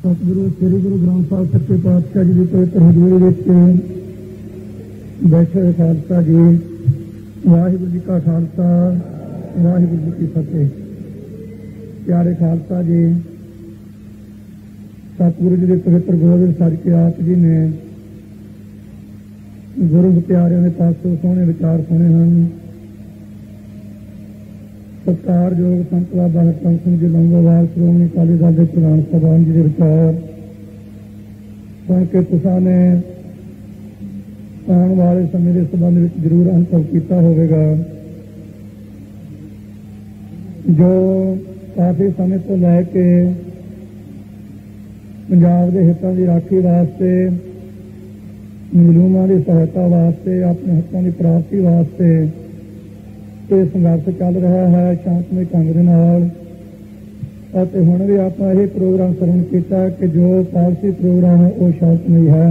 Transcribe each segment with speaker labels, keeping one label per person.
Speaker 1: सतगुरु श्री गुरु ग्रंथ साहिब सच्चे पातशाह जी की पवित्र हजूरी बैठे हुए खालसा जी, वाहिगुरू जी का खालसा, वाहिगुरू जी की फतेह। प्यारे खालसा जी, सतगुरु जी के पवित्र गोबिंद सर के आप जी ने गुरु प्यारियों के पासों सोहने विचार सुने हैं। सत्कारयोग संत बाबा हरचंद सिंह जी लंगोवाल श्रोमणी अकाली दल के प्रधान सभान जी के विचार सुन के तुसां ने आने वाले समय के संबंध में जरूर अनुभव किया होगा। जो काफी समय तो लैके पंजाब के हितों की राखी वास्ते, मजलूमां की सहायता वास्ते, अपने हकों की प्राप्ति वास्ते ये संघर्ष चल रहा है शांतमय ढंग दे नाल। हुण भी आप यही प्रोग्राम श्रवण किया कि जो पालसी प्रोग्राम है वो शांतमय है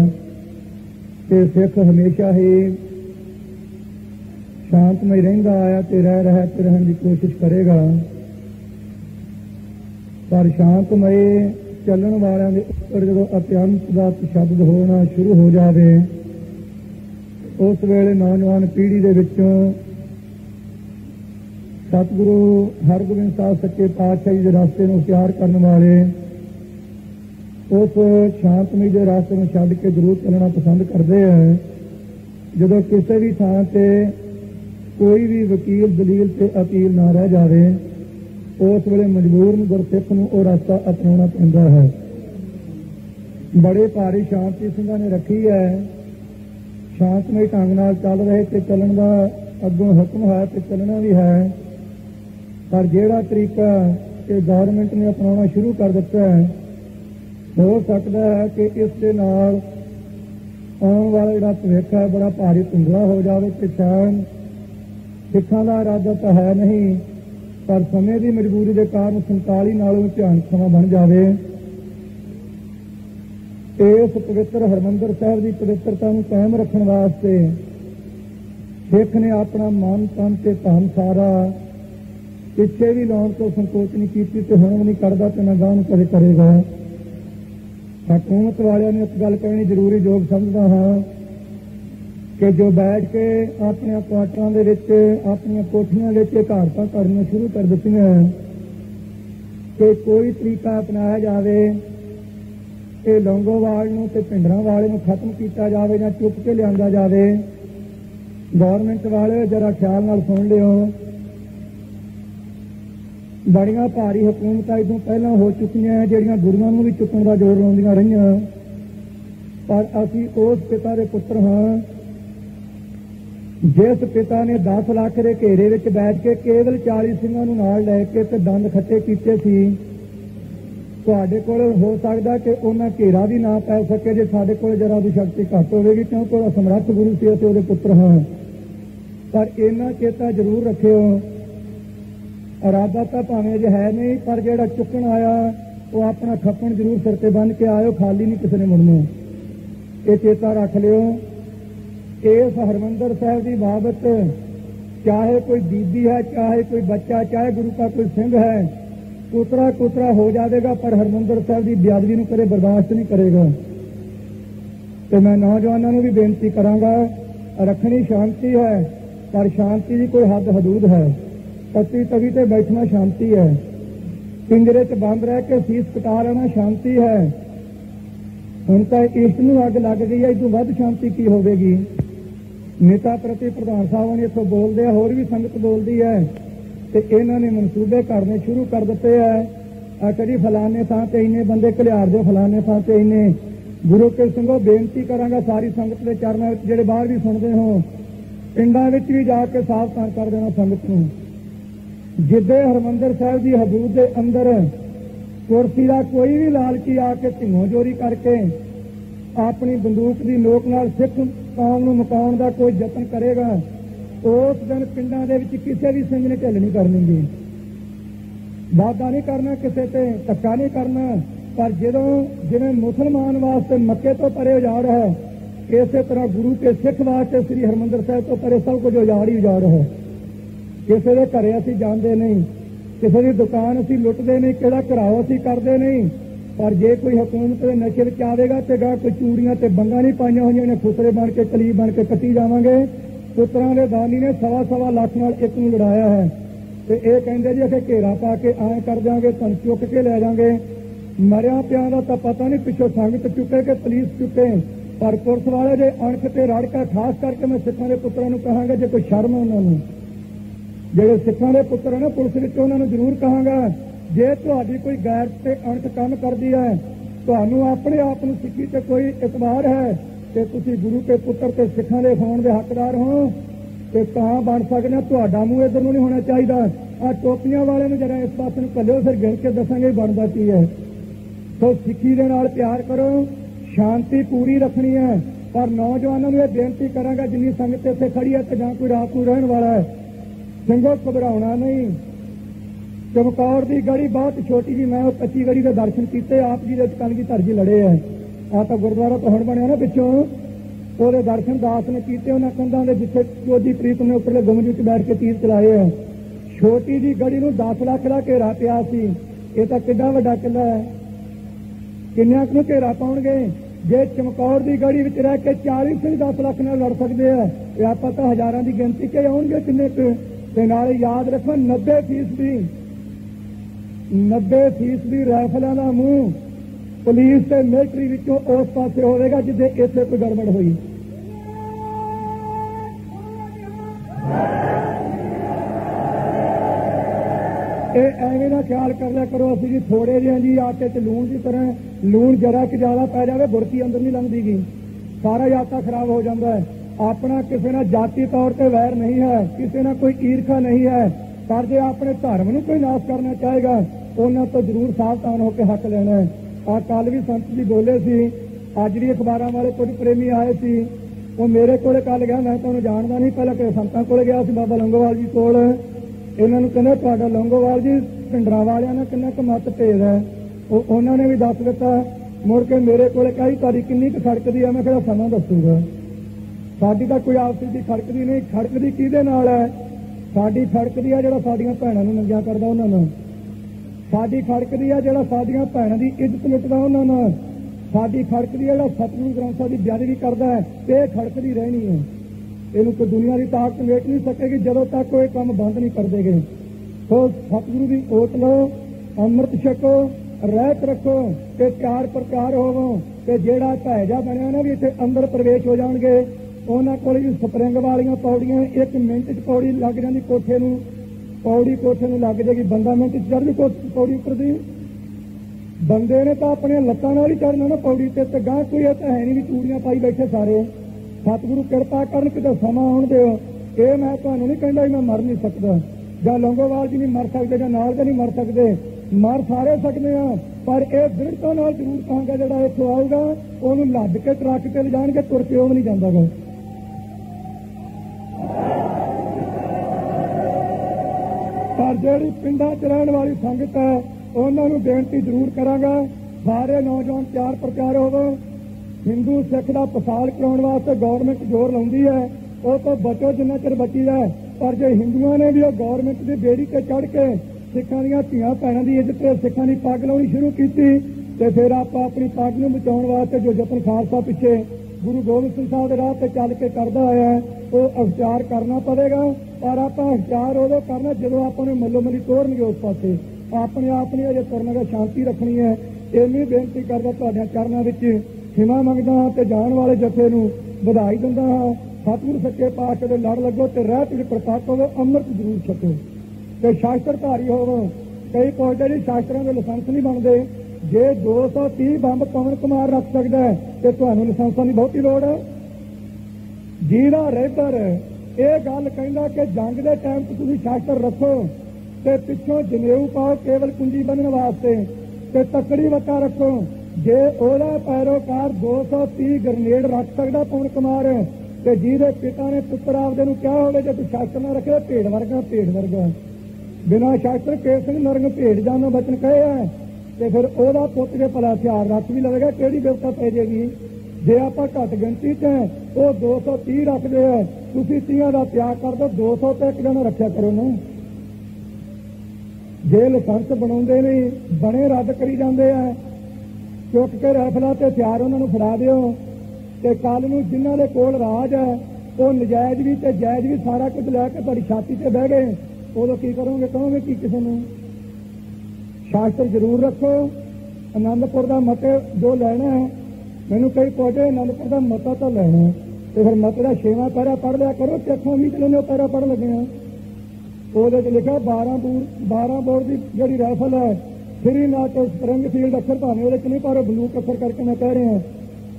Speaker 1: कि सिख हमेशा ही शांतमय रहिंदा आया ते रहन की कोशिश करेगा। पर शांतमय चलन वालों के उपर जो अत्यंत का तशद्दुद होना शुरू हो जाए, उस वेले नौजवान पीढ़ी के विचों सतगुरु हरगोबिंद साहब सच्चे पातशाह जी के रास्ते में प्यार करने वाले उस शांतमई के रास्ते में छड्ड के जरूर चलना पसंद करते हैं। जो किसी भी थां ते कोई भी वकील दलील से अपील ना रह जाए, उस वेले मजबूर गुरसिख नूं वो रास्ता अपनाना पैंदा है। बड़े भारी शांति सिंघां ने रखी है, शांतमई ढंग नाल चल रहे ते चलन का अगों हुक्म है ते चलना भी है। पर जिहड़ा तरीका कि गौरमेंट ने अपनाना शुरू कर दिता है, हो सकता है कि इस दे नाल आने वाला जिहड़ा भविख है बड़ा भारी धुंधला हो जाए। कि शायद सिखां दा इरादा तो है नहीं, पर समय की मजबूरी के कारण 47 नालों भयानक समा बन जाए। इस पवित्र हरमंदिर साहिब की पवित्रता को कायम रखने वास्ते सिख ने अपना मन तन ते धन सारा पिछे भी लाने को संकोच नहीं की, तो हुण भी नहीं करता तो ना गांह कदे करेगा। हुकूमत वालों ने एक गल कहनी जरूरी योग समझदा हाँ कि जो बैठ के अपने क्वार्टरां दे विच अपनी कोठियां विच घारतां करना शुरू कर दित्तियां कि कोई तरीका अपनाया जाए कि लौंगोवाल नूं ते पिंडरां वाले नूं खत्म किया जाए या चुप के लिया जाए। गौरमेंट वाले जरा ख्याल नाल सुन लियो, बड़ियां भारी हुकूमतां इदों पहलां हो चुकियां जिहड़ियां गुरुआं नूं भी चुकण दा जोर लाउंदियां रहियां। पर असीं उस पिता दे पुत्र हाँ जिस पिता ने 10 लाख के घेरे विच बैठ के केवल 40 सिंघां नूं नाल लै के ते दंद खट्टे कीते सी। तुहाडे कोल हो सकदा कि उन्हां घेरा भी ना पै सके जे साडे कोल जरा दी शक्ति घट होवेगी, क्योंकि समर्थ गुरु सी असीं उहदे पुत्र हाँ। पर इन्ना चेता जरूर रखियो, इरादा तो भावें जे है नहीं, पर जिहड़ा चुकन आया वो अपना खप्पण जरूर सिर ते बन के आयो, खाली नहीं किसी ने मुड़ना। ये चेता रख लियो। इस हरमंदिर साहिब की बाबत चाहे कोई बीबी है, चाहे कोई बच्चा, चाहे गुरु का कोई सिंह है, कुतरा हो जाएगा, पर हरमंदिर साहिब की बेअदबी नूं कदे बर्दाश्त नहीं करेगा। तो मैं नौजवानों को भी बेनती करांगा, रखनी शांति है, पर शांति की कोई हद हदूद है। पत्ती तवी ते बैठना शांति है, पिंजरे च बंद रह के सीस कटा लेना शांति है। हुण तां इश्क नूं अग लग गई है, इस तों वध शांति की होवेगी। नेता प्रति प्रधान साहब ने इत्थों बोलदे, होर भी संगत बोलदी है, ते इन्हां ने मनसूबे करने शुरू कर दिते है। कदी फलाने थां ते इन्ने बंदे घलियार दे, फलाने थां ते इन्ने। गुरु के संगो बेनती करांगा सारी संगत के चरणों विच, जिहड़े बाहर भी सुणदे हो, पिंडां विच भी जाके सावधान कर देना संगत नूं। जिदे हरमंदिर साहिब की हदूद के अंदर कुर्सी का कोई भी लालची आके धिंगों चोरी करके अपनी बंदूक की नोक नाल सिख कौम नूं मुकाउण दा कोई यतन करेगा, उस दिन पिंडां दे विच किसी भी सिंह ने ढिल नहीं करनी। वादा नहीं करना, किसी ते धक्का नहीं करना। पर जदों जिवें मुसलमान वास्ते मक्के तो परे उजाड़ है, इस तरह गुरु के सिख वास्ते श्री हरमंदिर साहिब तो परे सब कुछ उजाड़ ही उजाड़ है। किसी के घरे असीं जांदे नहीं, किसी की दुकान असीं लुटते नहीं, किहड़ा घराओ असीं करते नहीं, पर जे कोई हुकूमत के नशे में आवेगा तो गा कोई चूड़ियां ते बंगा नहीं पाइया हुई ने खुसरे बन के कलीब बन के कट्टी जावांगे। पुत्रां दे दानी ने 1.25 लाख नाल एक नूं लड़ाया है ते ये कहंदे जी असीं घेरा पा के आए कर जांगे, तुहानूं चुक के लै जांगे। मरिया पिया दा तां पता नहीं पिछों संगत चुके कि पुलिस चुके, पर पुलिस वाले जे अणख ते रड़ के खास करके मैं सिखां दे पुत्रां नूं कहांगा जे कोई शर्म उन्हां नूं, ਜਿਹੜੇ ਸਿੱਖਾਂ ਦੇ ਪੁੱਤਰ ਨੇ ਪੁਲਿਸ ਵਿੱਚ ਉਹਨਾਂ ਨੂੰ ਜ਼ਰੂਰ ਕਹਾਂਗਾ ਜੇ ਤੁਹਾਡੀ ਕੋਈ ਗੈਰਤ ਤੇ ਅਣਖ ਕੰਮ ਕਰਦੀ ਹੈ, ਤੁਹਾਨੂੰ ਆਪਣੇ ਆਪ ਨੂੰ ਸਿੱਖੀ ਤੇ ਕੋਈ ਇਤਬਾਰ ਹੈ ਤੇ ਤੁਸੀਂ ਗੁਰੂ ਕੇ ਪੁੱਤਰ ਤੇ ਸਿੱਖਾਂ ਦੇ ਹੋਣ ਦੇ ਹੱਕਦਾਰ ਹੋ ਤੇ ਤਾਂ ਬਣ ਸਕਦੇ। ਤੁਹਾਡਾ ਮੂੰਹ ਇੱਧਰ ਨੂੰ ਨਹੀਂ ਹੋਣਾ ਚਾਹੀਦਾ। ਆ ਟੋਪੀਆਂ ਵਾਲੇ ਨੂੰ ਜਰਾ ਇਸ ਪਾਸੇ ਨੂੰ ਘੱਲਿਓ, ਫਿਰ ਗਿਣ ਕੇ ਦੱਸਾਂਗੇ ਬਣਦਾ ਕੀ ਹੈ। ਸੋ ਸਿੱਖੀ ਦੇ ਨਾਲ ਪਿਆਰ ਕਰੋ, ਸ਼ਾਂਤੀ ਪੂਰੀ ਰੱਖਣੀ ਹੈ। ਪਰ ਨੌਜਵਾਨਾਂ ਨੂੰ ਇਹ ਬੇਨਤੀ ਕਰਾਂਗਾ ਜਿੰਨੀ ਸੰਗਤ ਇੱਥੇ ਖੜੀ ਹੈ ਤੇ ਜਾਂ ਕੋਈ ਰਾਤ ਨੂੰ ਰਹਿਣ ਵਾਲਾ ਹੈ, ਸਿੰਘੋ ਘਬਰਾਉਣਾ नहीं। चमकौर की गढ़ी बहुत छोटी जी, मैं 25 गढ़ी के दर्शन किए आप जी के कलगीधर जी लड़े है। आ तो गुरुद्वारा तो हुण बनया ना पिछों, ਉਹਦੇ दर्शन दास ने किए उन्होंने कंधा के जिथे चौधरी प्रीत ने उपरले गुंबज विच बैठ के तीर चलाए है। छोटी जी गढ़ी नूं 10 लाख का घेरा पिया सी, ये तो किड्डा वड्डा किला है, किन्नियां नूं घेरा पाउणगे। जे चमकौर की गढ़ी विच रह के 40 सिंह 10 लाख नाल लड़ सकते हैं, आप तो हजारां की गिनती के आउणगे किन्ने ते नाले याद रखो 90% राइफलों का मूँह पुलिस ते मिलिटरी विचों उस पासे होगा जिथे इत्थे कोई गड़बड़ हुई। एवें ना ख्याल कर लिया करो असीं जी थोड़े जिहे जी आटे च लूण की तरह, लूण जरा कि ज्यादा पै जाए बुरकी अंदर नहीं लंघदी गी, सारा आटा खराब हो जाता है। अपना किसी ना जाति तौर पर वैर नहीं है, किसी ना कोई ईर्खा नहीं है, पर जो अपने धर्म को कोई नाश करना चाहेगा उन्होंने तो जरूर सावधान होकर हक लेना है। आ कल भी संत जी बोले सी, अज भी अखबारों वाले कुछ प्रेमी आए सी, वो मेरे को कल गया, मैं तुहानूं जानदा नहीं, पहले किसी संतां कोल गया सी बाबा लंगोवाल जी कोल, इन्होंने कहंदे तुहाडा लंगोवाल जी पिंडरां वालियां नाल किन्ना क मत भेद है। उन्होंने भी दस दिता, मुड़ के मेरे को कही तुहाडी किन्नी क खड़कदी है, मैं कहा समा दसूगा। साडी तां कोई आपसी दी खड़कदी नहीं, खड़कदी किहदे नाल है? साडी खड़कदी है जिहड़ा साडीआं भैणां नूं नंगिया करदा उन्हां नाल, साडी खड़कदी है जिहड़ा साडीआं भैणां दी इज्जत लुटदा उन्हां नाल, साडी खड़कदी है जिहड़ा सतगुरु ग्रंथ साहिब दी बेअदबी करदा है, ते खड़कदी रहनी है। इहनूं कोई दुनिया की ताकत वेख नहीं सकेगी जदों तक कोई काम बंद नहीं कर देगे। तो सतगुरु की ओट लो, अमृत छको, रहत रखो ते प्यार प्रचार होवो ते जिहड़ा भैजा बनिया ना भी इत्थे अंदर प्रवेश हो जाणगे। उन्हां कोल भी स्प्रिंग वालियां पौड़ियां 1 मिनट च पौड़ी लग जाती, कोठे नूं पौड़ी कोठे नूं लग जाएगी, बंदा मिनट च चढ़ भी पौड़ी उतरदी। बंदे ने तो अपने लत्तां नाल ही चढ़ना ना पौड़ी ते गांह कोई है नहीं भी चूड़ियां पाई बैठे सारे। सतगुरु किरपा करन किते समा आउण दिओ। ये मैं तुहानूं नहीं कहंदा मैं मर नहीं सकदा, जां लंगोवाल जी नहीं मर सकदे, जां नाल दे नहीं मर सकदे, मर सारे सकते हैं, पर यह दृढ़ता नाल जरूर कहांगा जिहड़ा इत्थों आऊगा उहनूं लद के ट्रक ते ले जाणगे, तुर के ओह नहीं जांदा गा। पर जिहड़ी पिंडां च रहण वाली संगत है उन्हां नूं बेनती जरूर करांगा, सारे नौजवान प्यार प्रचार होवो। हिंदू सिख का पसाल कराउण वास्ते गौरमेंट जोर लाउंदी है, वो तो बचो जिन्ना चिर बची है, पर जे हिंदुओं ने भी गौरमेंट की बेड़ी ते चढ़ के सिखां दीआं धीआं भैणां दी इज्जत ते सिखां दी पग लाउणी शुरू कीती ते फिर आपां अपनी पग नूं बचाउण वास्ते जो जतन खालसा पिछे गुरु गोबिंद सिंह साहब दे राह ते चल के करदा आया है, वो अख्तियार करना पवेगा। पर आपां अख्तियार उदों करना जदों आपां नूं मल्लो मली तोरनगे उस पासे, अपने आप ने अजे तुरना दा शांति रखनी है। इन्नी बेनती करदा तुहाडे चरनां विच खिमा मंगदा हां ते जाण वाले जथे नूं ਵਧਾਈ दिंदा हां। सतगुरु सच्चे पातशाह दे लड़ लगो ते रहत विच प्रताप होवो, अमृत जरूर छको ते शास्त्रधारी होवो। कई पहुंचते जी शास्त्रों के लाइसेंस नहीं बनते, जे 230 बंब पवन कुमार रख सकता है तो तुहानूं लाइसेंसां की बहुती लोड़ है। जीरा रेबर ये गल कहंदा कि जंग के टाइम तुसीं शास्त्र रखो ते पिछों जनेऊ पाओ केवल कुंजी बन्नण वास्ते ते तकड़ी वटा रखो। जे ओहदा पैरोकार 230 ग्रनेड रख सकदा पवन कुमार ते जिहदे पिता ने पुत्र आपदे नूं कहा होवे जे तूं शास्त्र ना रखे भेड़ वर्गा बिना शास्त्र केसर नरंग भेड़ जानो बचन कहे है ते फिर ओहदा पुत जे भला हथियार रख भी लवेगा किहड़ी बिपता पै जाएगी। जे आपां घट गिनती च वो 230 रखदे है, तुसीं 30 का त्याग कर दो, 200 ते एक जना रखिया करो ना। जे लाइसेंस बनाउंदे नहीं बने रद्द करी जांदे है चुक के राइफलों ते हथियार उन्होंने फड़ा दिओ ते कल नूं जिन्हां दे कोल राज है वो नजायज भी ते जायज भी सारा कुछ लैके तुहाडी छाती ते बह गए, उदों की करोगे? कहोगे कि किसी नूं? शास्त्र जरूर रखो। आनंदपुर का मत जो लैना है, मैनू कई पौधे आनंदपुर का मता तो लैना तो फिर मत का 6वां पैरा पढ़ लिया करो, चखों भी चलो पैरा पढ़ लगे हैं। वो लिखा 12 बोर की जी राइफल है, फ्री नाट स्प्रिंग फील्ड अखर भावे वो नहीं, पर बंदूक अखर करके मैं कह रहे हैं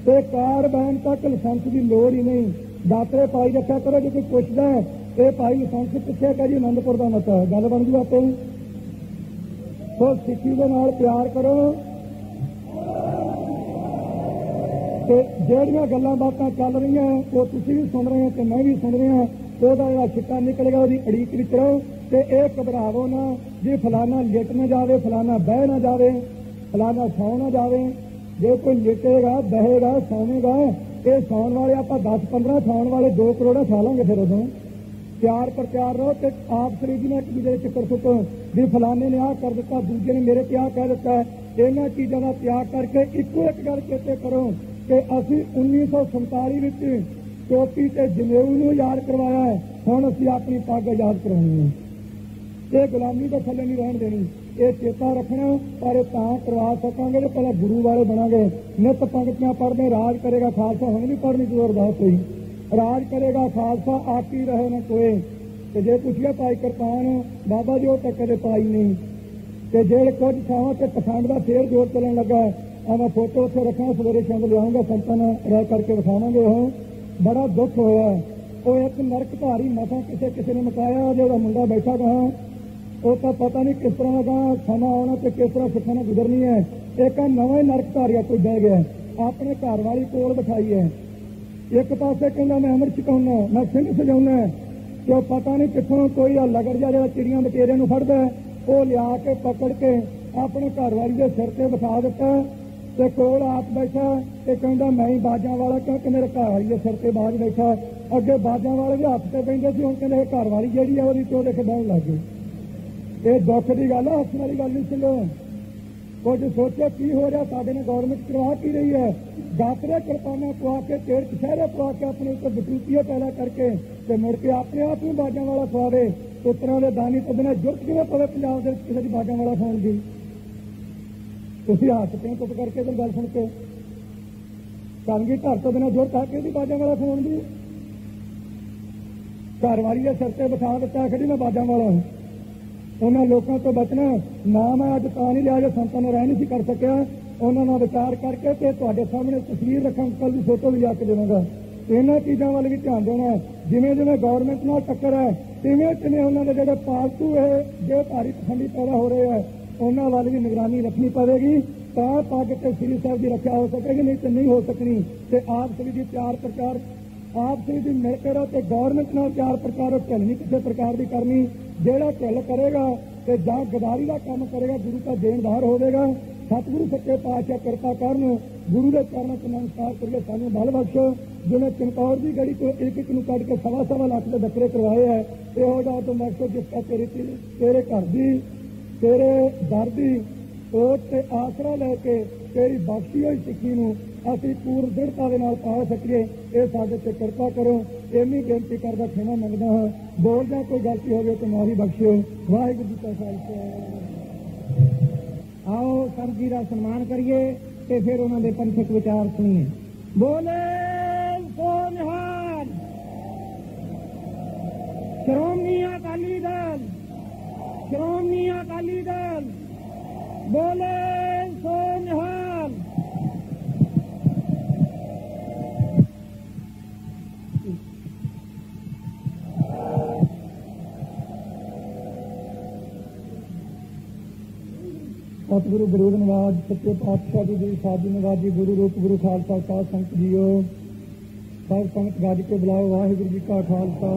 Speaker 1: तो कारबैन तक लाइसेंस की लोड़ ही नहीं। दातरे पाई रखा करो, जो कोई पुछदा है ये भाई लाइसेंस कितने कह जी आनंदपुर का मत है, गल बन जू आपे। तो सिक्खी के नाल प्यार करो तो ਜਿਹੜੀਆਂ ਗੱਲਾਂ ਬਾਤਾਂ ਚੱਲ ਰਹੀਆਂ ਉਹ ਤੁਸੀਂ ਵੀ ਸੁਣ ਰਹੇ ਹੋ ਤੇ ਮੈਂ ਵੀ ਸੁਣ ਰਿਹਾ, ਤੇ ਉਹਦਾ ਜਿਹੜਾ ਛਿੱਟਾ ਨਿਕਲੇਗਾ ਉਹਦੀ ਅੜੀਕ ਵਿੱਚ ਰਹੋ ਤੇ ਇਹ ਘਬਰਾਵੋ ਨਾ ਜੀ ਫਲਾਨਾ ਲਿਟ ਨਾ ਜਾਵੇ, ਫਲਾਨਾ ਬਹਿ ਨਾ ਜਾਵੇ, ਫਲਾਨਾ ਸੌ ਨਾ ਜਾਵੇ। ਜੇ ਕੋਈ ਲਿਟੇਗਾ ਬਹੇਗਾ ਸੌਵੇਗਾ, ਇਹ ਸੌਣ ਵਾਲੇ ਆਪਾਂ 10-15 ਸੌਣ ਵਾਲੇ 2 ਕਰੋੜ ਖਾ ਲਾਂਗੇ। ਫਿਰ ਉਦੋਂ ਪਿਆਰ ਪ੍ਰਚਾਰ ਰਹੋ ਤੇ ਆਪ ਸਰੀਰ ਨਾਲ ਇੱਕ ਦੂਜੇ ਦੇ ਚੱਕਰ ਸੁੱਟੋ ਵੀ ਫਲਾਨੇ ਨੇ ਆਹ ਕਰ ਦਿੱਤਾ, ਦੂਜੇ ਨੇ ਮੇਰੇ ਤੇ ਆਹ ਕਹਿ ਦਿੱਤਾ। ਇਹਨਾਂ ਚੀਜ਼ਾਂ ਦਾ ਤਿਆਗ ਕਰਕੇ ਇੱਕੋ ਇੱਕ ਗੱਲ ਚੇਤੇ ਕਰੋ कि असी 1947 विच टोपी ते जनेऊ नूं याद करवाया है, हुण असी अपनी पग याद करवानी है। ये गुलामी के थल्ले नहीं रहन देनी, ये चेता रखना। पर तां करवा सकांगे तो पहले गुरु वाले बनांगे। नित पंक्तियां पढ़दे राज करेगा खालसा, हुण नहीं पढ़नी कोई अरदास हुई, राज करेगा खालसा आकी रहे न कोई। ते जे पुछिए पाई किरपान बाबा जी वो तो कदे पाई नहीं, ते जे कुछ थावां ते पखंड का फेर जोर चलन लगा। मैं फोटो उत्थे रखा, सवेरे शाम लियाऊंगा, संतां नाल रह करके विखावांगे। वो बड़ा दुख होया, वो एक नरकधारी मसा किसी ने मकाया, जो मुंडा बैठा कहा वो तो पता नहीं किस तरह का समा आना तो किस तरह सिखाना गुजरनी है। एक नवा ही नरकधारिया कोई बह गया, अपने घर वाली कोल बिठाई है, एक पासे कहना मैं अमृत छकाउना, मैं सिंह सजाऊना, तो पता नहीं कितों कोई लगड़ जा जो चिड़िया बटेरिया नूं फड़दा वो लिया के पकड़ के अपने घर वाली के सिर से बिठा दिता ते कोल आप बैठा ते कहंदा मैं ही बाजां वाला, क्योंकि मेरे घर वाली के सिर से बाज बैठा। अगे बाजां वाले के हथ से बहिंदे सी, हुण कहंदे घर वाली जिहड़ी है ओहदी चोह देख बहन लग गई। ये दुख की गल है, हੱਸਣ वाली गल नहीं सुनो। कुछ सोचो की हो रहा साडे ने, गौरमेंट करवा की रही है। दातरे किरपाना पवा के तेड़ कछहरे पवा के अपने ऊपर बटूतीए पैदा करके ते मुड़ के अपने आप ही बाजां वाला खवावे। पुत्रां दे दानी तो बिना जुर्त किवें पवे पंजाब दे किसी दी बाजां वाला खाण दी? तुसीं हੱਸते हो चुप करके तो गल सुन के, कंगी घर तो बिना जुर्त आके दी बाजां वाला खाण दी? घर वाली के सिर से बिठा दिता, खड़ी मैं बाजां वाला हूं। उन्होंने लोगों तो बचना ना, मैं अज तां नहीं लिया जो संतां ने रह नहीं सी कर सकिया। उन्होंने विचार करके ते तुहाडे सामने तस्वीर रखा, कल की फोटो भी आके देवांगा। इन्हां चीज़ों वाल भी ध्यान देना है। जिवें जिवें गौरमेंट नाल टक्कर है तिवें तिवें उन्होंने जिहड़े पालतू है जो धारी पखंडी पैदा हो रहे हैं उन्होंने वाल भी निगरानी रखनी पवेगी, तां पग ते श्री साहब की रक्षा हो सकेगी, नहीं तो नहीं हो सकनी। ते आप सभी की प्यार प्रचार आप सभी की मिल के रहो, गौरमेंट नाल प्यार प्रचार ढिल नहीं किसी प्रकार की करनी। ਜਿਹੜਾ ਢਿੱਲ ਕਰੇਗਾ ਤੇ ਜਾਂ ਗਦਾਰੀ ਦਾ ਕੰਮ ਕਰੇਗਾ ਗੁਰੂ ਦਾ ਦੇਣਦਾਰ ਹੋਵੇਗਾ। ਸਤਿਗੁਰੂ ਸੱਚੇ ਪਾਤਸ਼ਾਹ ਕਿਰਪਾ ਕਰਨ, ਗੁਰੂ ਦੇ ਚਰਨਾਂ 'ਚ ਨਮਸਕਾਰ ਕਰੀਏ, ਸਾਨੂੰ ਬਲ ਬਖਸ਼ੋ। ਜਿਵੇਂ ਚਮਕੌਰ ਦੀ ਗੜੀ ਤੋਂ ਇੱਕ ਨੂੰ ਕੱਢ ਕੇ 1.25 ਲੱਖ ਦੇ ਬੱਕਰੇ ਕਰਵਾਏ ਹੈ, ਇਹੋ ਜਿਹਾ ਤੋਂ ਬਖਸ਼ੋ ਜਿਸ ਦਾ ਤੇਰੇ ਘਰ ਦੀ ਤੇਰੇ ਦਰ ਦੀ ਸੋਚ ਤੇ ਆਸਰਾ ਲੈ ਕੇ ਤੇਰੀ ਬਖਸ਼ੀ ਹੋਈ ਸਿੱਖੀ ਨੂੰ ਅਸੀਂ ਪੂਰ ਦ੍ਰਿੜਤਾ ਦੇ ਨਾਲ ਪਾ ਸਕੀਏ, ਇਹ ਸਾਡੇ ਤੇ ਕਿਰਪਾ ਕਰੋ। ਇੰਨੀ ਬੇਨਤੀ ਕਰਦਾ ਖਿਮਾ ਮੰਗਦਾ ਹਾਂ, ਬੋਲਦਾ ਕੋਈ ਗਲਤੀ ਹੋਵੇ ਤਾਂ ਮਾਫੀ ਬਖਸ਼ਿਓ। ਵਾਹਿਗੁਰੂ ਜੀ ਕਾ ਖਾਲਸਾ। ਆਓ ਸਰ ਜੀ ਦਾ ਸਨਮਾਨ ਕਰੀਏ ਤੇ ਫਿਰ ਉਹਨਾਂ ਦੇ ਪੰਥਕ ਵਿਚਾਰ ਸੁਣੀਏ। ਬੋਲੇ ਸੋ ਨਿਹਾਲ। ਸ਼੍ਰੋਮਣੀ ਅਕਾਲੀ ਦਲ, ਸ਼੍ਰੋਮਣੀ ਅਕਾਲੀ ਦਲ। ਬੋਲੇ ਸੋ ਨਿਹਾਲ। सतगुरु गरीब नवाज सच्चे पातशाह जी गुरु साधु नवाजी गुरु रूप गुरु खालसा साध संगत जीओ सब संगत गज के बुलाओ। वाहिगुरू जी का खालसा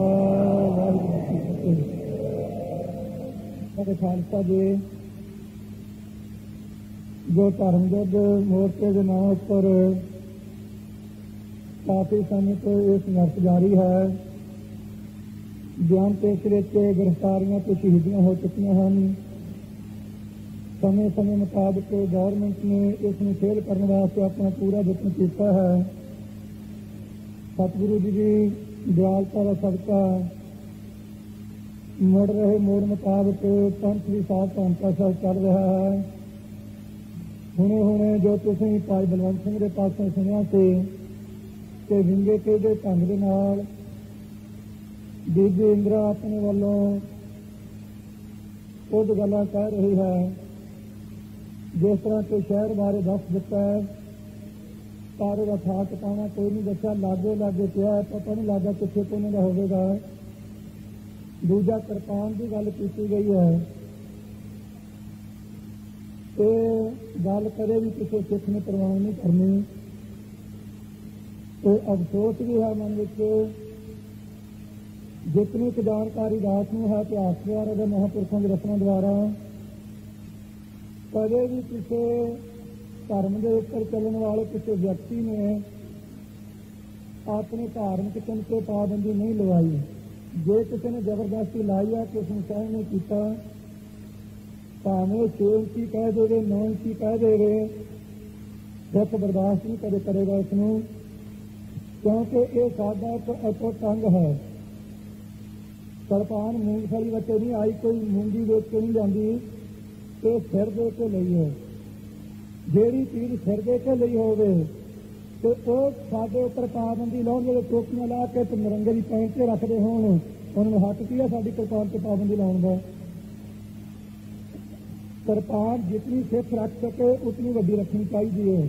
Speaker 1: वाहिगुरू जी की फतेह। खालसा जी जो धर्म युद्ध मोर्चे के नाम पर काफी समय तो ये संघर्ष जारी है। ज्ञान पेशरे गिरफ्तारियां तो शहीदियां हो चुकी हैं। समय समय मुताबिक गवर्नमेंट ने इसमें फेल करने वास्ते अपना पूरा यत्न किया है। सतगुरु जी की दयालता का सदका मुड़ रहे मोड़ मुताबिक पंथ भी साफ ढांचा साथ चल रहा है। हुणे हुणे जो तुसीं भाई बलवंत सिंह के पासों सुनिया सी कि विंगे टेढ़े ढंग दे नाल बीबी इंदिरा अपने वालों कुछ गल्लां कह रही है, जिस तरह के शहर बारे दस दिता है पर वह था टपाना कोई नहीं दसा, लागे लागे पिया है, पता नहीं लगा कितने कोने का होगा। दूजा किरपान की गल की गई है, तो गल करे भी किसी सिख ने प्रवान नहीं करनी। तो अफसोस भी है मन में, जितनी क जानकारी दास में है इतिहास द्वारा महापुरुषों की रचना द्वारा कदे भी किसी धर्म के ऊपर चलने वाले किसी व्यक्ति ने अपने धार्मिक चिन्ह से पाबंदी नहीं लवाई। जे किसी ने जबरदस्ती लाई है कि उसने सहन नहीं किया, भावें 6 इंची कह देवे 9 इंची कह देवे, दुख बर्दाश्त नहीं कदे करेगा इसनूं, क्योंकि ये साडा एक अटुट अंग है। किरपान मूंगफली बच्चे नहीं आई, कोई मूंगी वेच के नहीं जाती, तो सिर दे के लई है। ਜਿਹੜੀ चीज सिर दे के ਲਈ ਹੋਵੇ ਤੇ ਉਹ ਸਾਡੇ ਉੱਪਰ ਪਾਬੰਦੀ ਲਾਉਣ, ਜਿਹੜੇ ਟੋਪੀਆਂ ਲਾ ਕੇ ਤੇ ਨਰੰਗੇ ਦੀ ਪੈਂਟ ਤੇ ਰੱਖਦੇ ਹੋਣ, ਉਹਨਾਂ ਨੂੰ ਹੱਕ ਕੀ ਹੈ ਸਾਡੀ ਕਿਰਪਾਨ ਤੇ ਪਾਬੰਦੀ ਲਾਉਣ ਦਾ। ਕਿਰਪਾਨ ਜਿਤਨੀ ਸਿੱਖ ਰੱਖ ਸਕੇ ਉਤਨੀ ਵੱਡੀ ਰੱਖਣੀ ਚਾਹੀਦੀ ਹੈ।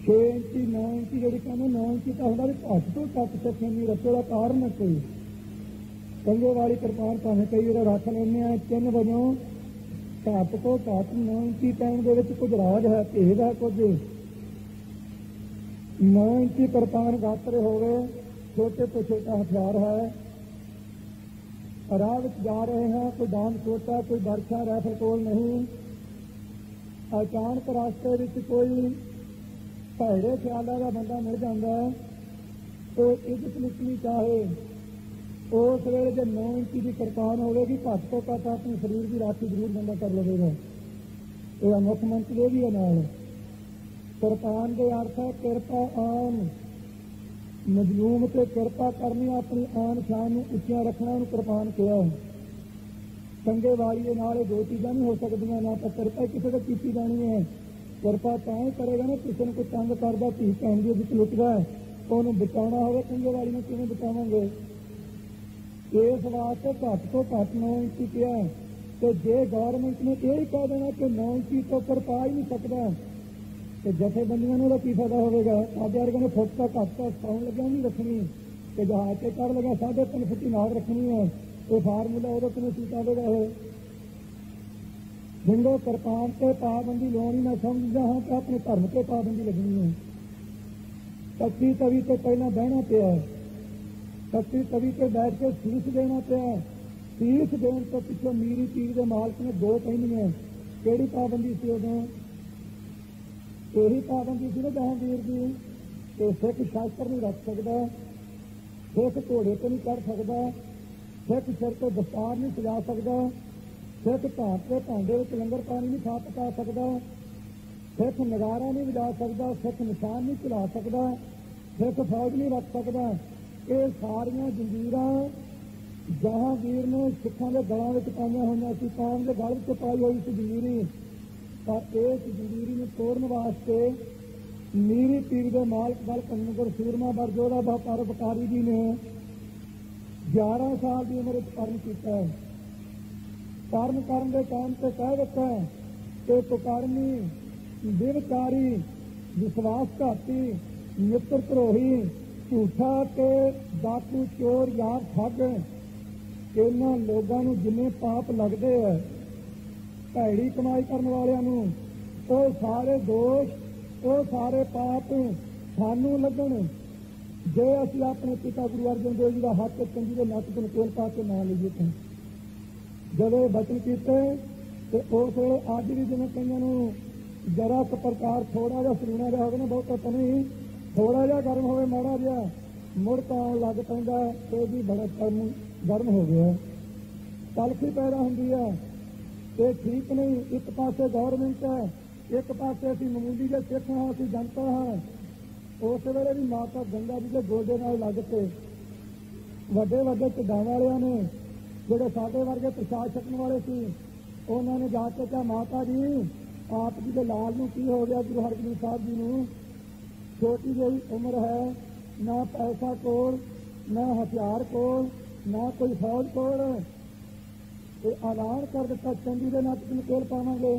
Speaker 1: 6 ਇੰਚੀ 9 ਇੰਚੀ ਜਿਹੜੀ ਕਹਿੰਦੇ 9 ਇੰਚੀ ਤਾਂ ਹੁੰਦਾ ਵੀ ਘੱਟ ਤੋਂ ਘੱਟ ਸਿੱਖ ਨਹੀਂ ਰੱਖੋ ਦਾ ਕਾਰਨ ਹੈ ਕੋਈ। ਕੰਗੇ ਵਾਲੀ ਕਿਰਪਾਨ ਭਾਵੇਂ ਕਈ ਜਿਹੜਾ ਰੱਖ ਲੈਂਦੇ ਆ ਚਿੰਨ ਵਜੋਂ, घट तो घट 9 इंची टाइम के कुछ राज है, भेद है कुछ। 9 इंची किरपान गात्रे हो गए, छोटे तो छोटा हथियार है। राह जा रहे हैं, कोई डांग छोटा कोई बरछा राइफल कोल नहीं। अचानक रास्ते में कोई भैड़े ख्यालों का बंदा मिल जाता है तो इज्जत निकली चाहे उस वेले जो 9 इंची की किरपान होगी घट तो घट अपने शरीर की राखी जरूर बंदा कर लेगा। यह मुख मंत्र भी है नाल। किरपान के अर्थ है किरपा आन, मजलूम से किरपा करनी, अपनी आन शान उच्चिया रखना, उन्हें किरपान कहा। चंगे वाली के नाल दो चीज़ां नहीं हो सकदियां, ना तो किरपा किसी को की जानी है। किरपा तां ही करेगा ना किसी ने कोई तंग करता धी भैन की जित लुटदा है, तो उन्हें बचाना होगा, चंगे वाली में किवें बचावांगे। इस वास्ते घट तो घट 9 इंची किया है। तो जे गौरमेंट ने यही कह देना कि 9 इंची तो ऊपर पा ही नहीं सकता, तो जथेबंदियों का की फायदा होगा। साढ़े वर्ग ने फुट का घट का सौन लगे नहीं रखनी, तो जहाज से कर लगा 3.5 फुट नाल रखनी है, तो फार्मूला वो किमें सीटा देगा। जिंदो किरपान से पाबंदी लानी मैं समझदा हाँ कि अपने धर्म से पाबंदी लगनी है। कच्ची तवी तो पहला बहना पिया, कच्ची तवी पे बैठ के शीश देना पिया। शीश देने तो पिछले मीरी पीर के मालक ने 2 पहनियां। केड़ी पाबंदी सी उदों? यही पाबंदी सी ना जहांगीर की, तो सिख शास्त्र नहीं रख सकता, सिख घोड़े तो नहीं कर सकता, सिख सिर तो दस्तार नहीं सजा सकता, सिख भात के भांडे में लंगर पानी नहीं खा पका सकता, सिख नगारा नहीं बजा सकता, सिख निशान नहीं चला सकता, सिख फौज नहीं रख सकता। ये सारिया जंजीरां जहांगीर ने सिखां के गलों में पाई हुई सी, कौम के गल च पाई हुई सी जंजीरी। पर इस जंजीरी में तोड़ने वास्ते मीरी पीर के मालक गल कन्नगर सूरमा बरजोड़ा परोपकारी जी ने 11 साल की उम्र कर्म किया है। कर्म करने के टाइम से कह दिता है कि कुकर्मी, व्यभिचारी, विश्वासघाती, मित्र द्रोही, झूठा के डाकू, चोर, यार, ठग, इन्हां लोगों को जिन्ने पाप लगते हैं, भैड़ी कमाई करने वालों, वो सारे दोष, वो सारे पाप सानू लगन जे असीं अपने पिता गुरु अर्जन देव जी का हाथ चंगी के नक तो तेल पा के ना लीए। तो जब बचन किए तो उस वे अज भी जिन्हें कई जरा क प्रकार थोड़ा जहा सलूना जहा होगा ना, बहुत तो नहीं, थोड़ा जहा गर्म हो माड़ा जहा मुड़ तो आने लग पैंदा, तो भी बड़ा गर्म हो गया। तलखी पैदा होंदी है, ਇਹ ਠੀਕ ਨਹੀਂ। ਇੱਕ ਪਾਸੇ ਗੌਰਮੈਂਟ ਹੈ, ਇੱਕ ਪਾਸੇ ਅਸੀਂ ਮਾਮੂਲੀ ਜਿਹੇ ਸਿੱਖ ਹਾਂ, ਅਸੀਂ ਜਨਤਾ ਹਾਂ। ਉਸ ਵੇਲੇ ਵੀ ਮਾਤਾ ਗੰਗਾ ਜੀ ਦੇ ਗੋਡੇ ਨਾਲ ਲੱਗ ਕੇ ਵੱਡੇ ਵੱਡੇ ਢਿੱਡਾਂ ਵਾਲਿਆਂ ਨੇ, ਜਿਹੜੇ ਸਾਡੇ ਵਰਗੇ ਪ੍ਰਸ਼ਾਸਨ ਵਾਲੇ ਸੀ, ਉਹਨਾਂ ਨੇ ਜਾ ਕੇ ਕਿਹਾ, ਮਾਤਾ ਜੀ ਆਪ ਜੀ ਦੇ ਲਾਲ ਨੂੰ ਕੀ ਹੋ ਗਿਆ? ਗੁਰੂ ਹਰਗੋਬਿੰਦ ਸਾਹਿਬ ਜੀ ਨੂੰ ਛੋਟੀ ਜਿਹੀ ਉਮਰ ਹੈ, ਨਾ ਪੈਸਾ ਕੋਲ, ਨਾ ਹਥਿਆਰ ਕੋਲ, ਨਾ ਕੋਈ ਫੌਜ ਕੋਲ। ਇਹ ਐਲਾਨ ਕਰ ਦਿੱਤਾ, ਚੰਦੂ ਦੇ ਨੱਕ ਨਕੇਲ ਪਾਵਾਂਗੇ।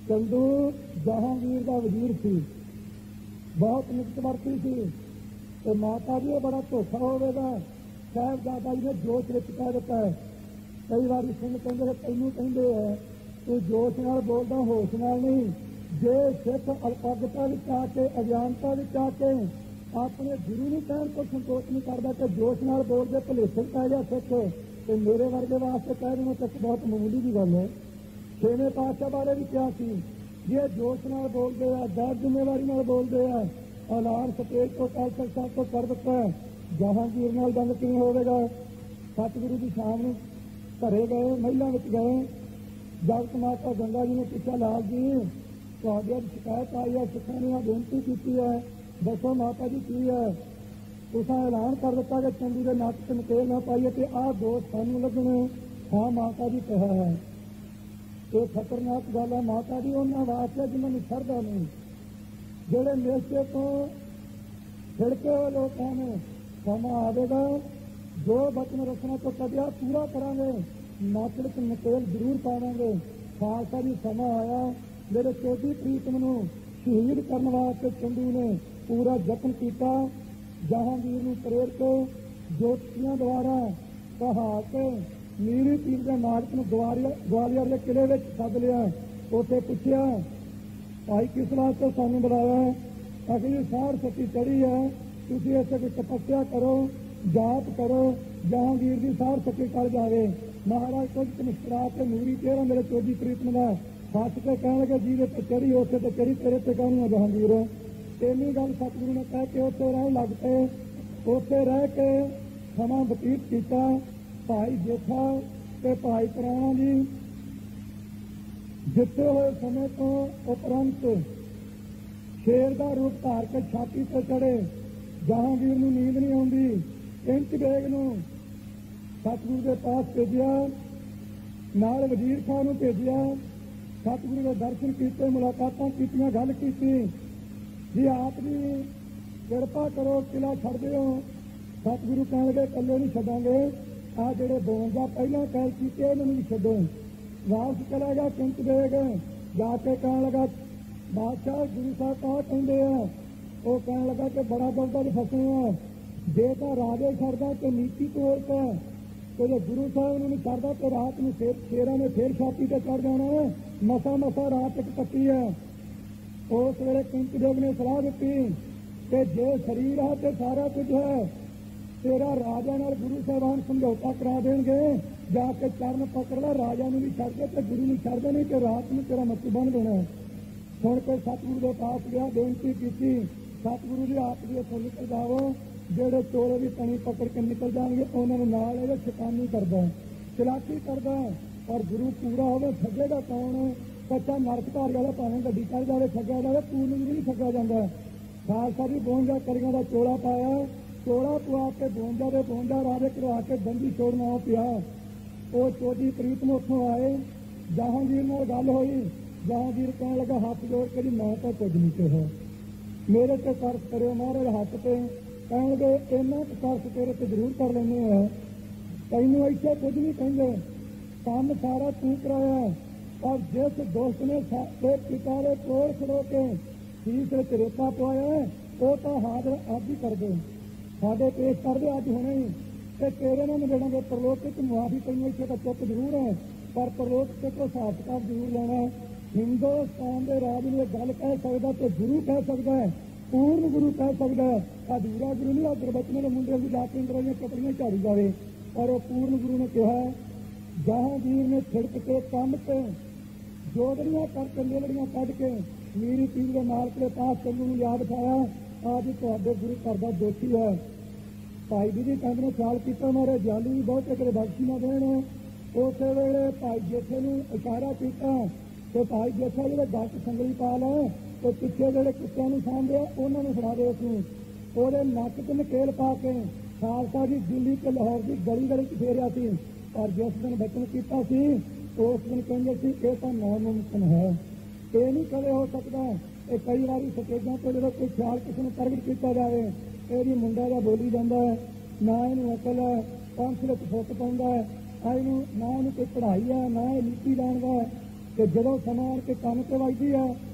Speaker 1: ਚੰਦੂ ਜਹਾਂਗੀਰ ਦਾ ਵਜ਼ੀਰ ਸੀ, ਬਹੁਤ ਨਿਕਟਵਰਤੀ ਸੀ। ਤੇ ਮਾਤਾ ਜੀ ਇਹ ਬੜਾ ਧੋਖਾ ਹੋਵੇਗਾ। ਸਾਹਿਬਜ਼ਾਦਾ ਜੀ ਨੇ ਜੋਸ਼ ਵਿੱਚ ਕਹਿ ਦਿੱਤਾ ਹੈ। ਕਈ ਵਾਰੀ ਸਿੰਘ ਕਹਿੰਦੇ ਤੈਨੂੰ ਕਹਿੰਦੇ ਹੈ ਤੂੰ ਜੋਸ਼ ਨਾਲ ਬੋਲਦਾ, ਹੋਸ਼ ਨਾਲ ਨਹੀਂ। ਜੇ ਸਿੱਖ ਅਲਪਗਤਾ ਵਿੱਚ ਆ ਕੇ, ਅਗਿਆਨਤਾ ਵਿੱਚ ਆ ਕੇ ਆਪਣੇ ਗੁਰੂ ਨੂੰ ਕਹਿਣ ਤੋਂ ਸੰਤੋਸ਼ ਨਹੀਂ ਕਰਦਾ ਤੇ ਜੋਸ਼ ਨਾਲ ਬੋਲਦੇ ਭੁਲੇਖੇ ਪੈ ਗਿਆ ਸਿੱਖ, ਤੇ ਮੇਰੇ ਵਰਗੇ ਵਾਸਤੇ ਕਹਿ ਦੇਣਾ ਤੱਕ ਬਹੁਤ ਮਾਮੂਲੀ ਦੀ ਗੱਲ ਹੈ। ਛੇਵੇਂ ਪਾਤਸ਼ਾਹ ਬਾਰੇ ਵੀ ਕਿਹਾ ਸੀ, ਜੇ ਜੋਸ਼ ਨਾਲ ਬੋਲਦੇ ਆ, ਗੈਰ ਜ਼ਿੰਮੇਵਾਰੀ ਨਾਲ ਬੋਲਦੇ ਆ, ਐਲਾਨ ਸਟੇਜ ਤੋਂ ਕਲਤਕ ਸਾਹਿਬ ਤੋਂ ਕਰ ਦਿੱਤਾ। ਜਹਾਂਗੀਰ ਨਾਲ ਜੰਗ ਕਿਵੇਂ ਹੋਵੇਗਾ? ਸਤਿਗੁਰੂ ਦੀ ਸ਼ਾਮ ਨੂੰ ਘਰੇ ਗਏ, ਮਹਿਲਾਂ ਵਿੱਚ ਗਏ। ਜਗਤ ਮਾਤਾ ਗੰਗਾ ਜੀ ਨੇ ਪੁੱਛਿਆ, ਲਾਲ ਜੀ ਤੁਹਾਡੀ ਸ਼ਿਕਾਇਤ ਆਈ ਹੈ, ਸਿੱਖਾਂ ਨੇ ਬੇਨਤੀ ਕੀਤੀ ਹੈ, ਦੱਸੋ ਮਾਤਾ ਜੀ ਕੀ ਹੈ? ਤੁਸੀਂ ਐਲਾਨ ਕਰ ਦਿੱਤਾ ਕਿ ਚੰਦੂ ਦੇ ਨੱਕ ਤੇ ਨਕੇਲ ਨਾ ਪਾਈਏ ਤੇ ਆਹ ਦੋਸ਼ ਸਾਨੂੰ ਲੱਗਣੇ। ਹਾਂ ਮਾਤਾ ਜੀ ਕਿਹਾ ਹੈ। ਇਹ ਖਤਰਨਾਕ ਗੱਲ ਹੈ ਮਾਤਾ ਜੀ ਉਹਨਾਂ ਵਾਸਤੇ ਜਿਨ੍ਹਾਂ ਨੂੰ ਸ਼ਰਧਾ ਨਹੀਂ, ਜਿਹੜੇ ਨੇਸ਼ੇ ਤੋਂ ਛਿੜਕੇ ਹੋਏ ਲੋਕ ਹਨ। ਸਮਾਂ ਆਵੇਗਾ ਜੋ ਬਚਨ ਰਚਨਾ ਤੋਂ ਕਰਿਆ ਪੂਰਾ ਕਰਾਂਗੇ, ਨੱਕ ਤੇ ਨਕੇਲ ਜ਼ਰੂਰ ਪਾਵਾਂਗੇ। ਖਾਲਸਾ ਜੀ ਸਮਾਂ ਆਇਆ, ਮੇਰੇ 24 ਪ੍ਰੀਤਮ ਨੂੰ ਸ਼ਹੀਦ ਕਰਨ ਵਾਸਤੇ ਚੰਦੂ ਨੇ ਪੂਰਾ ਯਤਨ ਕੀਤਾ। ਜਹਾਂਗੀਰ ਨੂੰ ਪ੍ਰੇਰ ਕੇ ਜੋਤੀਆਂ ਦੁਆਰਾ ਕਹਾ ਕੇ ਮੀਰੀ ਪੀਰ ਦੇ ਮਾਲਕ ਨੂੰ ਗਵਾਲੀਅਰ ਦੇ ਕਿਲੇ ਵਿੱਚ ਸੱਦ ਲਿਆ। ਉੱਥੇ ਪੁੱਛਿਆ, ਭਾਈ ਕਿਸ ਵਾਸਤੇ ਸਾਨੂੰ ਬੁਲਾਇਆ? ਅਗਲੀ ਸਾਰ ਸੱਤੀ ਚੜੀ ਹੈ, ਤੁਸੀਂ ਇੱਥੇ ਕੋਈ ਤਪੱਸਿਆ ਕਰੋ, ਜਾਪ ਕਰੋ, ਜਹਾਂਗੀਰ ਦੀ ਸਾਰ ਸੱਤੀ ਕਰ ਜਾਵੇ। ਮਹਾਰਾਜ ਕੁਝ ਮੁਸਕਰਾ ਕੇ ਨੂਰੀ ਚਿਹਰਾ ਮੇਰੇ 24 ਪ੍ਰੀਤਮ ਦਾ ਹੱਥ ਕੇ ਕਹਿਣ ਲੱਗੇ, ਜਿਹਦੇ ਤੇ ਚੜੀ ਉੱਥੇ ਤੇ ਚੜੀ, ਤੇਰੇ ਤੇ ਕਾਹਨੂੰ ਆ ਜਹਾਂਗੀਰ? ਇੰਨੀ ਗੱਲ ਸਤਿਗੁਰੂ ਨੇ ਕਹਿ ਕੇ ਉੱਥੇ ਰਹਿਣ ਲੱਗ ਪਏ। ਉੱਥੇ ਰਹਿ ਕੇ ਸਮਾਂ ਬਤੀਤ ਕੀਤਾ। ਭਾਈ ਜੇਠਾ ਤੇ ਭਾਈ ਪ੍ਰਾਣਾ ਜੀ ਜਿੱਤੇ ਹੋਏ ਸਮੇਂ ਤੋਂ ਉਪਰੰਤ ਸ਼ੇਰ ਦਾ ਰੂਪ ਧਾਰ ਕੇ ਛਾਤੀ ਤੇ ਚੜੇ। ਜਹਾਂਗੀਰ ਨੂੰ ਨੀਂਦ ਨਹੀਂ ਆਉਂਦੀ। ਇੰਚ ਬੇਗ ਨੂੰ ਸਤਿਗੁਰੂ ਦੇ ਪਾਸ ਭੇਜਿਆ, ਨਾਲ ਵਜ਼ੀਰ ਖਾਨ ਨੂੰ ਭੇਜਿਆ। ਸਤਿਗੁਰੂ ਦੇ ਦਰਸ਼ਨ ਕੀਤੇ, ਮੁਲਾਕਾਤਾਂ ਕੀਤੀਆਂ, ਗੱਲ ਕੀਤੀ। ਜੀ ਆਪ ਜੀ ਕਿਰਪਾ ਕਰੋ, ਕਿਲਾ ਛੱਡ ਦਿਓ। ਸਤਿਗੁਰੂ ਕਹਿਣ ਲੱਗੇ, ਇਕੱਲੇ ਨਹੀਂ ਛੱਡਾਂਗੇ, ਆਹ ਜਿਹੜੇ 52 ਪਹਿਲਾਂ ਕਹਿ ਕੀਤੇ ਇਹਨਾਂ ਨੂੰ ਵੀ ਛੱਡੋ। ਵਾਪਸ ਚਲਾ ਗਿਆ ਕਿੰਚ ਬੇਗ, ਜਾ ਕੇ ਕਹਿਣ ਲੱਗਾ, ਬਾਦਸ਼ਾਹ ਗੁਰੂ ਸਾਹਿਬ ਕਾ ਕਹਿੰਦੇ ਆ? ਉਹ ਕਹਿਣ ਲੱਗਾ ਕਿ ਬੜਾ ਦਲਦਲ ਫਸੇ ਆ, ਜੇ ਤਾਂ ਰਾਜੇ ਛੱਡਦਾ ਤੇ ਨੀਤੀ ਤੋੜ ਕੇ, ਤੇ ਜੇ ਗੁਰੂ ਸਾਹਿਬ ਨੂੰ ਨਹੀਂ ਛੱਡਦਾ ਤੇ ਰਾਤ ਨੂੰ ਸ਼ੇਰਾਂ ਨੇ ਫੇਰ ਛਾਤੀ ਤੇ ਚੜ ਜਾਣਾ। ਮਸਾ ਮਸਾ ਰਾਤ ਇੱਕ ਕੱਟੀ ਹੈ। ਉਸ ਵੇਲੇ ਕਿੰਚ ਬੇਗ ਨੇ ਸਲਾਹ ਦਿੱਤੀ ਕਿ ਜੇ ਸਰੀਰ ਹੈ ਤੇ ਸਾਰਾ ਕੁਝ ਹੈ, ਤੇਰਾ ਰਾਜਾ ਨਾਲ ਗੁਰੂ ਸਾਹਿਬਾਨ ਸਮਝੌਤਾ ਕਰਾ ਦੇਣਗੇ, ਜਾ ਕੇ ਚਰਨ ਪਕੜ ਲੈ, ਰਾਜਾ ਨੂੰ ਵੀ ਛੱਡ ਦੇ ਤੇ ਗੁਰੂ ਨੂੰ ਛੱਡ ਦੇਣੀ ਕਿ ਰਾਤ ਨੂੰ ਤੇਰਾ ਮੱਥਾ ਬੰਨ ਦੇਣਾ। ਸੁਣ ਕੇ ਸਤਿਗੁਰੂ ਦੇ ਪਾਸ ਗਿਆ, ਬੇਨਤੀ ਕੀਤੀ, ਸਤਿਗੁਰੂ ਜੀ ਆਪ ਜੀ ਇੱਥੋਂ ਨਿਕਲ ਜਾਵੋ। ਜਿਹੜੇ ਚੋਰੇ ਦੀ ਤਣੀ ਪਕੜ ਕੇ ਨਿਕਲ ਜਾਣਗੇ ਉਹਨਾਂ ਨੂੰ ਨਾਲ ਇਹਦੇ ਸ਼ੈਤਾਨੀ ਕਰਦਾ, ਚਲਾਕੀ ਕਰਦਾ। ਪਰ ਗੁਰੂ ਪੂਰਾ ਹੋਵੇ, ਠੱਗੇਗਾ ਕੌਣ? ਕੱਚਾ ਨਰਕਧਾਰੀ ਵਾਲਾ ਭਾਵੇਂ ਗੱਡੀ ਚੜ ਜਾਵੇ ਠੱਗਿਆ ਜਾਵੇ, ਪੂਰਨ ਵੀ ਨਹੀਂ ਠੱਗਿਆ ਜਾਂਦਾ। ਖਾਲਸਾ ਜੀ 52 ਕਲੀਆਂ ਦਾ ਚੋਲਾ ਪਾਇਆ, ਚੋਲਾ ਪਵਾ ਕੇ 52 ਦੇ 52 ਰਾਜੇ ਕਰਵਾ ਕੇ ਬੰਦੀ ਛੋੜਨਾ ਪਿਆ। ਉਹ 24 ਪ੍ਰੀਤ ਨੂੰ ਉੱਥੋਂ ਆਏ, ਜਹਾਂਗੀਰ ਨਾਲ ਗੱਲ ਹੋਈ। ਜਹਾਂਗੀਰ ਕਹਿਣ ਲੱਗਾ, ਹੱਥ ਜੋੜ ਕੇ ਜੀ ਮੈਂ ਤਾਂ ਕੁਝ ਨਹੀਂ ਕਿਹਾ, ਮੇਰੇ ਤੇ ਤਰਸ ਕਰਿਓ ਮਹਾਰਾਜ ਹੱਥ ਤੇ। ਕਹਿਣ ਲੱਗੇ, ਇੰਨਾ ਕੁ ਤਰਸ ਤੇਰੇ ਤੇ ਜ਼ਰੂਰ ਕਰ ਲੈਂਦੇ ਆ, ਤੈਨੂੰ ਇੱਥੇ ਕੁਝ ਨਹੀਂ ਕਹਿੰਦੇ, ਕੰਮ ਸਾਰਾ ਤੂੰ ਕਰਾਇਆ। ਔਰ ਜਿਸ ਦੋਸਤ ਨੇ ਸਾਡੇ ਪਿਤਾ ਦੇ ਕੋਲ ਖੜੋ ਕੇ ਸੀਸ ਵਿੱਚ ਰੇਤਾ ਪਵਾਇਆ, ਉਹ ਤਾਂ ਹਾਜ਼ਰ ਅੱਜ ਹੀ ਕਰਦੇ, ਸਾਡੇ ਪੇਸ਼ ਕਰਦੇ ਅੱਜ ਹੁਣੇ ਹੀ, ਤੇ ਤੇਰੇ ਨਾਲ ਨਿਬੇੜਾਂਗੇ। ਪ੍ਰਲੋਕ ਵਿੱਚ ਮੁਆਫੀ ਤੈਨੂੰ ਇੱਥੇ ਤਾਂ ਚੁੱਪ ਜ਼ਰੂਰ ਹੈ, ਪਰ ਪ੍ਰਲੋਕ ਤੇ ਕੋਈ ਹਿਸਾਬ ਕਿਤਾਬ ਜ਼ਰੂਰ ਲੈਣਾ। ਹਿੰਦੁਸਤਾਨ ਦੇ ਰਾਜ ਨੂੰ ਇਹ ਗੱਲ ਕਹਿ ਸਕਦਾ ਤੇ ਗੁਰੂ ਕਹਿ ਸਕਦਾ ਹੈ, ਪੂਰਨ ਗੁਰੂ ਕਹਿ ਸਕਦਾ ਹੈ। ਅਧੂਰਾ ਗੁਰੂ ਨਹੀਂ, ਗੁਰਬਚਨਾਂ ਦੇ ਮੁੰਡੇ ਵੀ ਜਾ ਕੇ ਅੰਦਰਾਂ ਕਪੜੀਆਂ ਝਾੜੀ ਜਾਵੇ। ਪਰ ਉਹ ਪੂਰਨ ਗੁਰੂ ਨੇ ਕਿਹਾ, ਜਹਾਂਗੀਰ ਨੇ ਛਿੜਕ ਕੇ ਕੰਮ ਤੇ ਜੋਦੜੀਆਂ ਕਰਕੇ ਲੇਲੜੀਆਂ ਕੱਢ ਕੇ ਮੀਰੀ ਪੀਰ ਦੇ ਮਾਲਕ ਦੇ ਪਾਸ ਚੰਦੂ ਨੂੰ ਯਾਦ ਪਾਇਆ, ਅੱਜ ਤੁਹਾਡੇ ਗੁਰੂ ਘਰ ਦਾ ਦੋਸ਼ੀ ਹੈ। ਭਾਈ ਜੀ ਚੰਦ ਨੇ ਖਿਆਲ ਕੀਤਾ, ਮਾਰੇ ਜਾਲੀ ਵੀ ਬਹੁਤ ਕਦੇ ਬਖਸ਼ੀ ਨਾ ਦੇਣ, ਉਸੇ ਵੇਲੇ ਭਾਈ ਜੇਠੇ ਨੂੰ ਇਸ਼ਾਰਾ ਕੀਤਾ ਤੇ ਭਾਈ ਜੇਠਾ ਜਿਹੜੇ ਗੱਟ ਸੰਗਲੀ ਪਾ ਲੈ ਤੇ ਪਿੱਛੇ ਜਿਹੜੇ ਕੁੱਤਿਆਂ ਨੂੰ ਸਾਂਭਦੇ ਉਹਨਾਂ ਨੂੰ ਫੜਾ ਦੇ ਉਸਨੂੰ। ਉਹਦੇ ਨੱਕ 'ਚ ਨਕੇਲ ਪਾ ਕੇ ਖਾਲਸਾ ਜੀ ਦਿੱਲੀ ਤੇ ਲਾਹੌਰ ਦੀ ਗਲੀ ਗਲੀ 'ਚ ਫੇਰਿਆ ਸੀ। ਪਰ ਜਿਸ ਦਿਨ ਬਚਨ ਕੀਤਾ ਸੀ ਉਸ ਦਿਨ ਕਹਿੰਦੇ ਸੀ ਇਹ ਤਾਂ ਨਾਮੁਮਕਿਨ ਹੈ, ਇਹ ਨਹੀਂ ਕਦੇ ਹੋ ਸਕਦਾ। ਇਹ ਕਈ ਵਾਰੀ ਸਟੇਜਾਂ ਤੋਂ ਜਦੋਂ ਕੋਈ ਖਿਆਲ ਕਿਸੇ ਨੂੰ ਪ੍ਰਗਟ ਕੀਤਾ ਜਾਵੇ ਇਹਦੀ ਮੁੰਡਾ ਦਾ ਬੋਲੀ ਜਾਂਦਾ ਹੈ, ਨਾ ਇਹਨੂੰ ਅਕਲ ਹੈ, ਕੌਂਸਲ ਵਿੱਚ ਫੁੱਟ ਪਾਉਂਦਾ ਹੈ, ਇਹਨੂੰ ਨਾ ਇਹਨੂੰ ਕੋਈ ਪੜ੍ਹਾਈ ਹੈ, ਨਾ ਇਹ ਨੀਤੀ ਜਾਣਦਾ ਹੈ। ਤੇ ਜਦੋਂ ਸਮਾਂ ਆਣ ਕੇ ਕੰਨ ਤੇ ਵੱਜਦੀ ਹੈ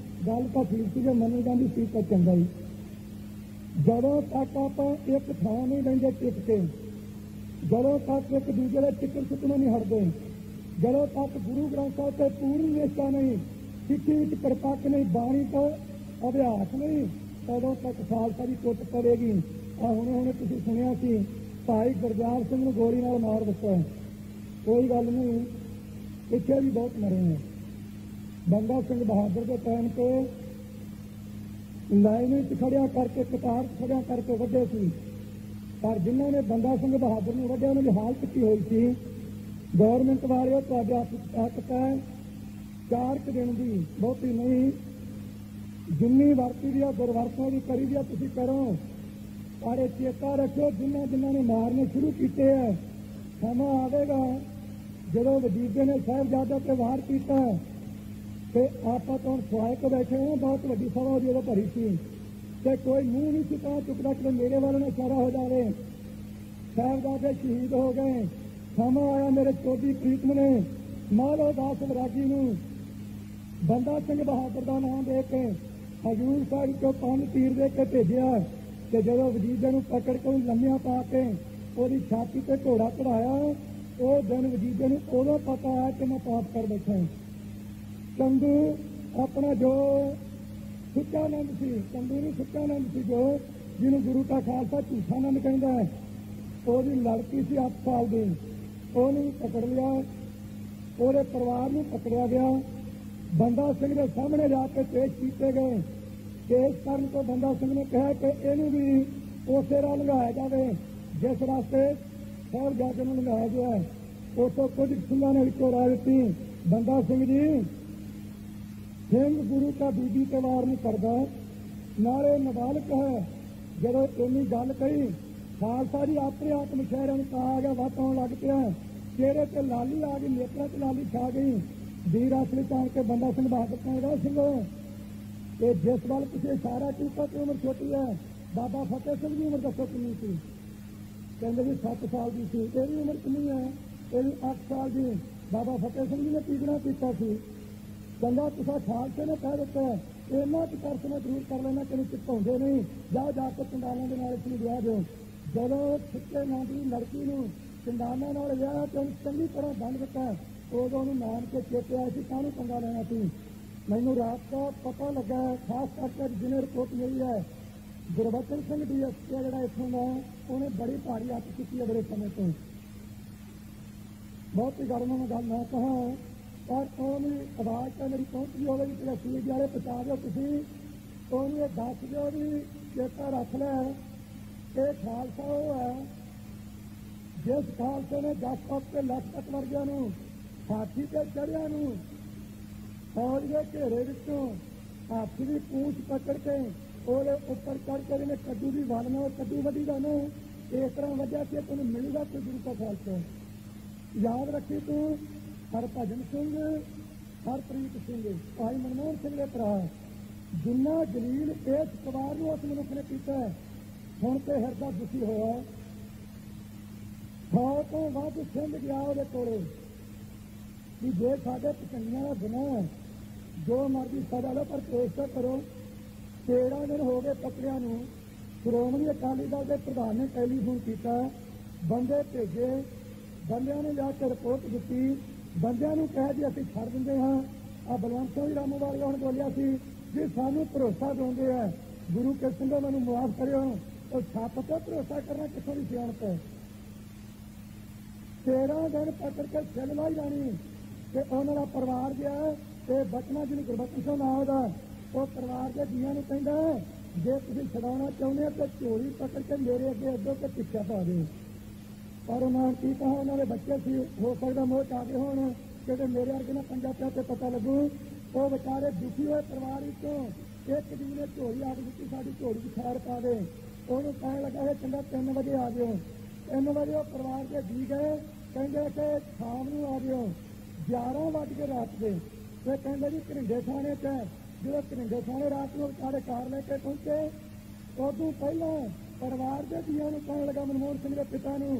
Speaker 1: ਗੱਲ ਤਾਂ ਠੀਕ ਸੀ ਜੇ ਮੰਨੀ ਜਾਂਦੀ ਸੀ ਤਾਂ ਚੰਗਾ ਹੀ। ਜਦੋਂ ਤੱਕ ਆਪਾਂ ਇੱਕ ਥਾਂ ਨਹੀਂ ਲੈਂਦੇ ਟਿਕ ਕੇ, ਜਦੋਂ ਤੱਕ ਇੱਕ ਦੂਜੇ ਦੇ ਟਿਕਣ ਸੁੱਟਣੋਂ ਨਹੀਂ ਹਟਦੇ, ਜਦੋਂ ਤੱਕ ਗੁਰੂ ਗ੍ਰੰਥ ਸਾਹਿਬ ਤੇ ਪੂਰੀ ਨਿਸ਼ਠਾ ਨਹੀਂ, ਸਿੱਖੀ ਵਿੱਚ ਪਰਪੱਕ ਨਹੀਂ, ਬਾਣੀ ਤੋਂ ਅਭਿਆਸ ਨਹੀਂ, ਉਦੋਂ ਤੱਕ ਖਾਲਸਾ ਦੀ ਟੁੱਟ ਪਵੇਗੀ। ਹੁਣੇ ਤੁਸੀਂ ਸੁਣਿਆ ਸੀ ਭਾਈ ਗੁਰਦਿਆਲ ਸਿੰਘ ਨੂੰ ਗੋਲੀ ਨਾਲ ਮਾਰ ਦਿੱਤਾ। ਕੋਈ ਗੱਲ ਨਹੀਂ, ਪਿੱਛੇ ਵੀ ਬਹੁਤ ਮਰੇ ਨੇ। ਬੰਦਾ ਸਿੰਘ ਬਹਾਦਰ ਦੇ ਟਾਈਮ ਤੇ ਲਾਈਨ ਵਿੱਚ ਖੜਿਆ ਕਰਕੇ, ਕਤਾਰ ਖੜਿਆ ਕਰਕੇ ਵੱਢੇ ਸੀ। ਪਰ ਜਿਨ੍ਹਾਂ ਨੇ ਬੰਦਾ ਸਿੰਘ ਬਹਾਦਰ ਨੂੰ ਵੱਢਿਆ ਉਹਨਾਂ ਦੀ ਹਾਲਤ ਕੀ ਹੋਈ ਸੀ? ਗੌਰਮੈਂਟ ਵਾਲਿਓ ਤੁਹਾਡੇ ਹੱਥ ਤਾਕਤ ਹੈ 4 ਦਿਨ ਦੀ, ਬਹੁਤੀ ਨਹੀਂ, ਜਿੰਨੀ ਵਰਤੀ ਦੀ ਆ ਦੁਰਵਰਤੋਂ ਦੀ ਕਰੀ ਦੀ ਆ ਤੁਸੀਂ ਕਰੋ। ਪਰ ਇਹ ਚੇਤਾ ਰੱਖੋ ਜਿਨ੍ਹਾਂ ਨੇ ਮਾਰਨੇ ਸ਼ੁਰੂ ਕੀਤੇ ਆ, ਸਮਾਂ ਆਵੇਗਾ ਜਦੋਂ ਵਜੀਦੇ ਨੇ ਸਾਹਿਬਜ਼ਾਦਾ ਤੇ ਵਾਰ ਕੀਤਾ ਤੇ ਆਪਾਂ ਤਾਂ ਸੁਆਏ ਕੇ ਬੈਠੇ ਹਾਂ। ਬਹੁਤ ਵੱਡੀ ਸਭਾ ਉਹਦੀ ਉਦੋਂ ਭਰੀ ਸੀ ਤੇ ਕੋਈ ਮੂੰਹ ਨਹੀਂ ਸੀ ਤਾਂ ਚੁੱਕਦਾ ਕਿ ਮੇਰੇ ਵੱਲ ਨੂੰ ਇਸ਼ਾਰਾ ਹੋ ਜਾਵੇ। ਸਾਹਿਬਜ਼ਾਦੇ ਸ਼ਹੀਦ ਹੋ ਗਏ। ਸਮਾਂ ਆਇਆ ਮੇਰੇ ਚੋਦੀ ਪ੍ਰੀਤਮ ਨੇ ਮਾਲੋ ਦਾਸ ਵਰਾਗੀ ਨੂੰ ਬੰਦਾ ਸਿੰਘ ਬਹਾਦਰ ਦਾ ਨਾਮ ਦੇ ਕੇ ਹਜ਼ੂਰ ਸਾਹਿਬ ਚੋਂ 5 ਤੀਰ ਦੇ ਕੇ ਭੇਜਿਆ ਤੇ ਜਦੋਂ ਵਜੀਦੇ ਨੂੰ ਪਕੜ ਕੇ ਲੰਮਿਆਂ ਪਾ ਕੇ ਉਹਦੀ ਛਾਤੀ ਤੇ ਘੋੜਾ ਚੜਾਇਆ, ਉਹ ਦਿਨ ਵਜੀਦੇ ਨੂੰ ਉਦੋਂ ਪਤਾ ਹੈ ਕਿ ਮੈਂ ਪਾਪ ਕਰ ਬੈਠਾ। ਚੰਦੂ ਆਪਣਾ ਜੋ ਸੁੱਚਾਨੰਦ ਸੀ, ਚੰਦੂ ਨੂੰ ਸੁੱਚਾਨੰਦ ਸੀ ਜੋ ਜਿਹਨੂੰ ਗੁਰੂ ਦਾ ਖਾਲਸਾ ਝੂਠਾਨੰਦ ਕਹਿੰਦਾ ਹੈ, ਉਹਦੀ ਲੜਕੀ ਸੀ 8 ਸਾਲ ਦੀ, ਉਹਨੂੰ ਪਕੜ ਲਿਆ, ਉਹਦੇ ਪਰਿਵਾਰ ਨੂੰ ਪਕੜਿਆ ਗਿਆ। ਬੰਦਾ ਸਿੰਘ ਦੇ ਸਾਹਮਣੇ ਜਾ ਕੇ ਪੇਸ਼ ਕੀਤੇ ਗਏ। ਪੇਸ਼ ਕਰਨ ਤੋਂ ਬੰਦਾ ਸਿੰਘ ਨੇ ਕਿਹਾ ਕਿ ਇਹਨੂੰ ਵੀ ਉਸੇ ਰਾਹ ਲੰਘਾਇਆ ਜਾਵੇ ਜਿਸ ਰਸਤੇ ਸਾਹਿਬਜ਼ਾਦੇ ਨੂੰ ਲੰਘਾਇਆ ਗਿਆ। ਉਸੋਂ ਕੁਝ ਸਿੰਘਾਂ ਨੇ ਵਿੱਚੋਂ ਰਾਹ ਦਿੱਤੀ, ਬੰਦਾ ਸਿੰਘ ਜੀ ਸਿੰਘ ਗੁਰੂ ਦਾ ਬੀਬੀ ਤੇ ਵਾਰ ਨਹੀਂ ਕਰਦਾ, ਨਾਲੇ ਨਾਬਾਲਗ ਹੈ। ਜਦੋਂ ਇੰਨੀ ਗੱਲ ਕਹੀ ਖਾਲਸਾ ਜੀ ਆਪਣੇ ਆਪ ਮੁਸ਼ਹਿਰਿਆਂ ਨੂੰ ਕਹਾ ਗਿਆ, ਵੱਧ ਆਉਣ ਲੱਗ ਪਿਆ, ਚਿਹਰੇ ਤੇ ਲਾਲੀ ਆ ਗਈ, ਨੇਤਰਾਂ ਤੇ ਲਾਲੀ ਛਾ ਗਈ। ਵੀਰ ਅਸਲੀ ਤਾਂ ਕੇ ਬੰਦਾ ਸਿੰਘ ਬਹਾਦਰ ਕਹਿੰਦਾ ਸਿੰਘੋ ਤੇ ਜਿਸ ਵੱਲ ਤੁਸੀਂ ਇਸ਼ਾਰਾ ਕੀਤਾ ਤੇ ਉਮਰ ਛੋਟੀ ਹੈ। ਬਾਬਾ ਫਤਿਹ ਸਿੰਘ ਦੀ ਉਮਰ ਦੱਸੋ ਕਿੰਨੀ ਸੀ? ਕਹਿੰਦੇ ਵੀ 7 ਸਾਲ ਦੀ ਸੀ। ਇਹਦੀ ਉਮਰ ਕਿੰਨੀ ਹੈ? ਇਹਦੀ 8 ਸਾਲ ਦੀ। ਬਾਬਾ ਫਤਿਹ ਸਿੰਘ ਜੀ ਨੇ ਪੀਗਣਾ ਕੀਤਾ ਸੀ। ਚੰਗਾ ਤੁਸੀਂ ਖਾਲਸੇ ਨੇ ਕਹਿ ਦਿੱਤਾ ਇਹਨਾਂ ਚ ਕਰਸਨਾ ਜ਼ਰੂਰ ਕਰ ਲੈਣਾ ਕਿ ਚਿਪਾਉਂਦੇ ਨਹੀਂ, ਜਾ ਕੇ ਚੰਡਾਲਾਂ ਦੇ ਨਾਲ ਇਸਨੂੰ ਵਿਆਹ ਦਿਓ। ਜਦੋਂ ਸਿੱਕੇ ਨਾਂ ਦੀ ਲੜਕੀ ਨੂੰ ਚੰਡਾਲਾਂ ਨਾਲ ਵਿਆਹ ਤੇ ਚੰਗੀ ਤਰ੍ਹਾਂ ਬੰਨ ਦਿੱਤਾ, ਉਦੋਂ ਉਹਨੂੰ ਨਾਮ ਕੇ ਚੇਤੇ ਆਇਆ ਸੀ ਕਾਹਨੂੰ ਪੰਗਾ ਲੈਣਾ ਸੀ। ਮੈਨੂੰ ਰਾਤ ਦਾ ਪਤਾ ਲੱਗਾ, ਖਾਸ ਕਰਕੇ ਜਿਹਨੇ ਰਿਪੋਰਟ ਮਿਲੀ ਹੈ ਗੁਰਬਚਨ ਸਿੰਘ DSP ਜਿਹੜਾ ਇੱਥੋਂ ਦਾ, ਉਹਨੇ ਬੜੀ ਭਾਰੀ ਹੱਥ ਕੀਤੀ ਹੈ ਬੜੇ ਸਮੇਂ ਤੋਂ। ਬਹੁਤ ਹੀ ਗੱਲ ਮੈਂ ਗੱਲ ਨਾ ਕਹਾਂ ਪਰ ਉਹਨੂੰ ਆਵਾਜ਼ ਤਾਂ ਮੇਰੀ ਪਹੁੰਚਦੀ ਹੋਵੇ ਕਿ ਤਹਿਸੀਲ ਵਾਲੇ ਪਹੁੰਚਾ ਦਿਓ ਤੁਸੀਂ, ਉਹਨੂੰ ਇਹ ਦੱਸ ਦਿਓ ਵੀ ਚੇਤਾ ਰੱਖ ਲੈ ਇਹ ਖਾਲਸਾ ਉਹ ਹੈ ਜਿਸ ਖਾਲਸੇ ਨੇ 10 ਤੇ ਲੱਖ ਤੱਕ ਵਰਗਿਆਂ ਨੂੰ ਹਾਥੀ ਤੇ ਚੜਿਆਂ ਨੂੰ ਫੌਜ ਦੇ ਘੇਰੇ ਵਿੱਚੋਂ ਹਾਥੀ ਦੀ ਪੂੰਛ ਪਕੜ ਕੇ ਉਹਦੇ ਉੱਪਰ ਚੜ ਕੇ ਇਹਨੇ ਕੱਦੂ ਦੀ ਵੱਲ ਨਾਲ ਕੱਦੂ ਵੱਢੀ ਦਾ ਨੂੰ ਇਸ ਤਰ੍ਹਾਂ ਵੱਜਿਆ ਕਿ ਤੈਨੂੰ ਮਿਲੂਗਾ ਕੋਈ ਗੁਰੂ ਦਾ ਖਾਲਸਾ। ਯਾਦ ਰੱਖੀ ਤੂੰ ਹਰਭਜਨ ਸਿੰਘ, ਹਰਪ੍ਰੀਤ ਸਿੰਘ, ਭਾਈ ਮਨਮੋਹਨ ਸਿੰਘ ਦੇ ਭਰਾ, ਜਿੰਨਾ ਜਲੀਲ ਇਸ ਪਰਿਵਾਰ ਨੂੰ ਉਸ ਮਨੁੱਖ ਨੇ ਕੀਤਾ ਹੁਣ ਤੇ ਹਿਰਦਾ ਦੁਖੀ ਹੋਇਆ। 100 ਤੋਂ ਵੱਧ ਸਿੰਘ ਗਿਆ ਉਹਦੇ ਕੋਲੇ ਕਿ ਜੇ ਸਾਡੇ ਪਛੰਡੀਆਂ ਦਾ ਗੁਨਾਹ ਜੋ ਮਰਜ਼ੀ ਸਜ਼ਾ ਲਓ ਪਰ ਪੇਸ਼ ਤਾਂ ਕਰੋ। 13 ਦਿਨ ਹੋ ਗਏ ਪਕੜਿਆਂ ਨੂੰ। ਸ਼੍ਰੋਮਣੀ ਅਕਾਲੀ ਦਲ ਦੇ ਪ੍ਰਧਾਨ ਨੇ ਟੈਲੀਫੋਨ ਕੀਤਾ, ਬੰਦੇ ਭੇਜੇ, ਬੰਦਿਆਂ ਨੇ ਜਾ ਕੇ ਰਿਪੋਰਟ ਦਿੱਤੀ, ਬੰਦਿਆਂ ਨੂੰ ਕਹਿ ਜੀ ਅਸੀਂ ਛੱਡ ਦਿੰਦੇ ਹਾਂ। ਆ ਬਲਵੰਤ ਸਿੰਘ ਰਾਮੋਵਾਲ ਹੁਣ ਬੋਲਿਆ ਸੀ ਵੀ ਸਾਨੂੰ ਭਰੋਸਾ ਦਿੰਦੇ ਆ ਗੁਰੂ ਕੇ ਸਿੰਘੋ ਮੈਨੂੰ ਮੁਆਫ ਕਰਿਓ। ਉਹ ਛੱਪ ਤੇ ਭਰੋਸਾ ਕਰਨਾ ਕਿੱਥੋਂ ਦੀ ਸਿਆਣਪ ਹੈ? 13 ਦਿਨ ਪਕੜ ਕੇ ਛਿੱਲ ਲਾਈ ਜਾਣੀ ਤੇ ਉਹਨਾਂ ਦਾ ਪਰਿਵਾਰ ਗਿਆ ਤੇ ਬਚਨਾ ਜਿਹਨੂੰ ਗੁਰਬਚਨ ਸਿੰਘ ਨਾਂ ਉਹਦਾ, ਉਹ ਪਰਿਵਾਰ ਦੇ ਜੀਆਂ ਨੂੰ ਕਹਿੰਦਾ ਜੇ ਤੁਸੀਂ ਛਡਾਉਣਾ ਚਾਹੁੰਦੇ ਹੋ ਤਾਂ ਝੋਲੀ ਪਕੜ ਕੇ ਮੇਰੇ ਅੱਗੇ ਅੱਗੋਂ ਕੇ ਪਿੱਛੇ ਪਾ ਦਿਓ। पर उन्होंने की कहा, उन्होंने बच्चे सी हो सकता मोह आ गए होने कि मेरे वर्गे ना पंजा पिया से पता लगू। वो बेचारे दुखी हुए परिवार चो एक दिन ने झोली आग दी, साड़ी झोली की खैर पा दे। उन्होंने कह लगा है चंगा 3 बजे आ जाओ। 3 बजे वो परिवार के जी गए, कहेंगे कि शाम को आ जाओ। 11 बज के रात के तो कहेंगे जी घरिंडे थाने च। जो घरिंडे थाने रात को बेचारे कार लेके पहुंचे, उदू पहला परिवार के जिया कह लगा मनमोहन सिंह के पिता ने,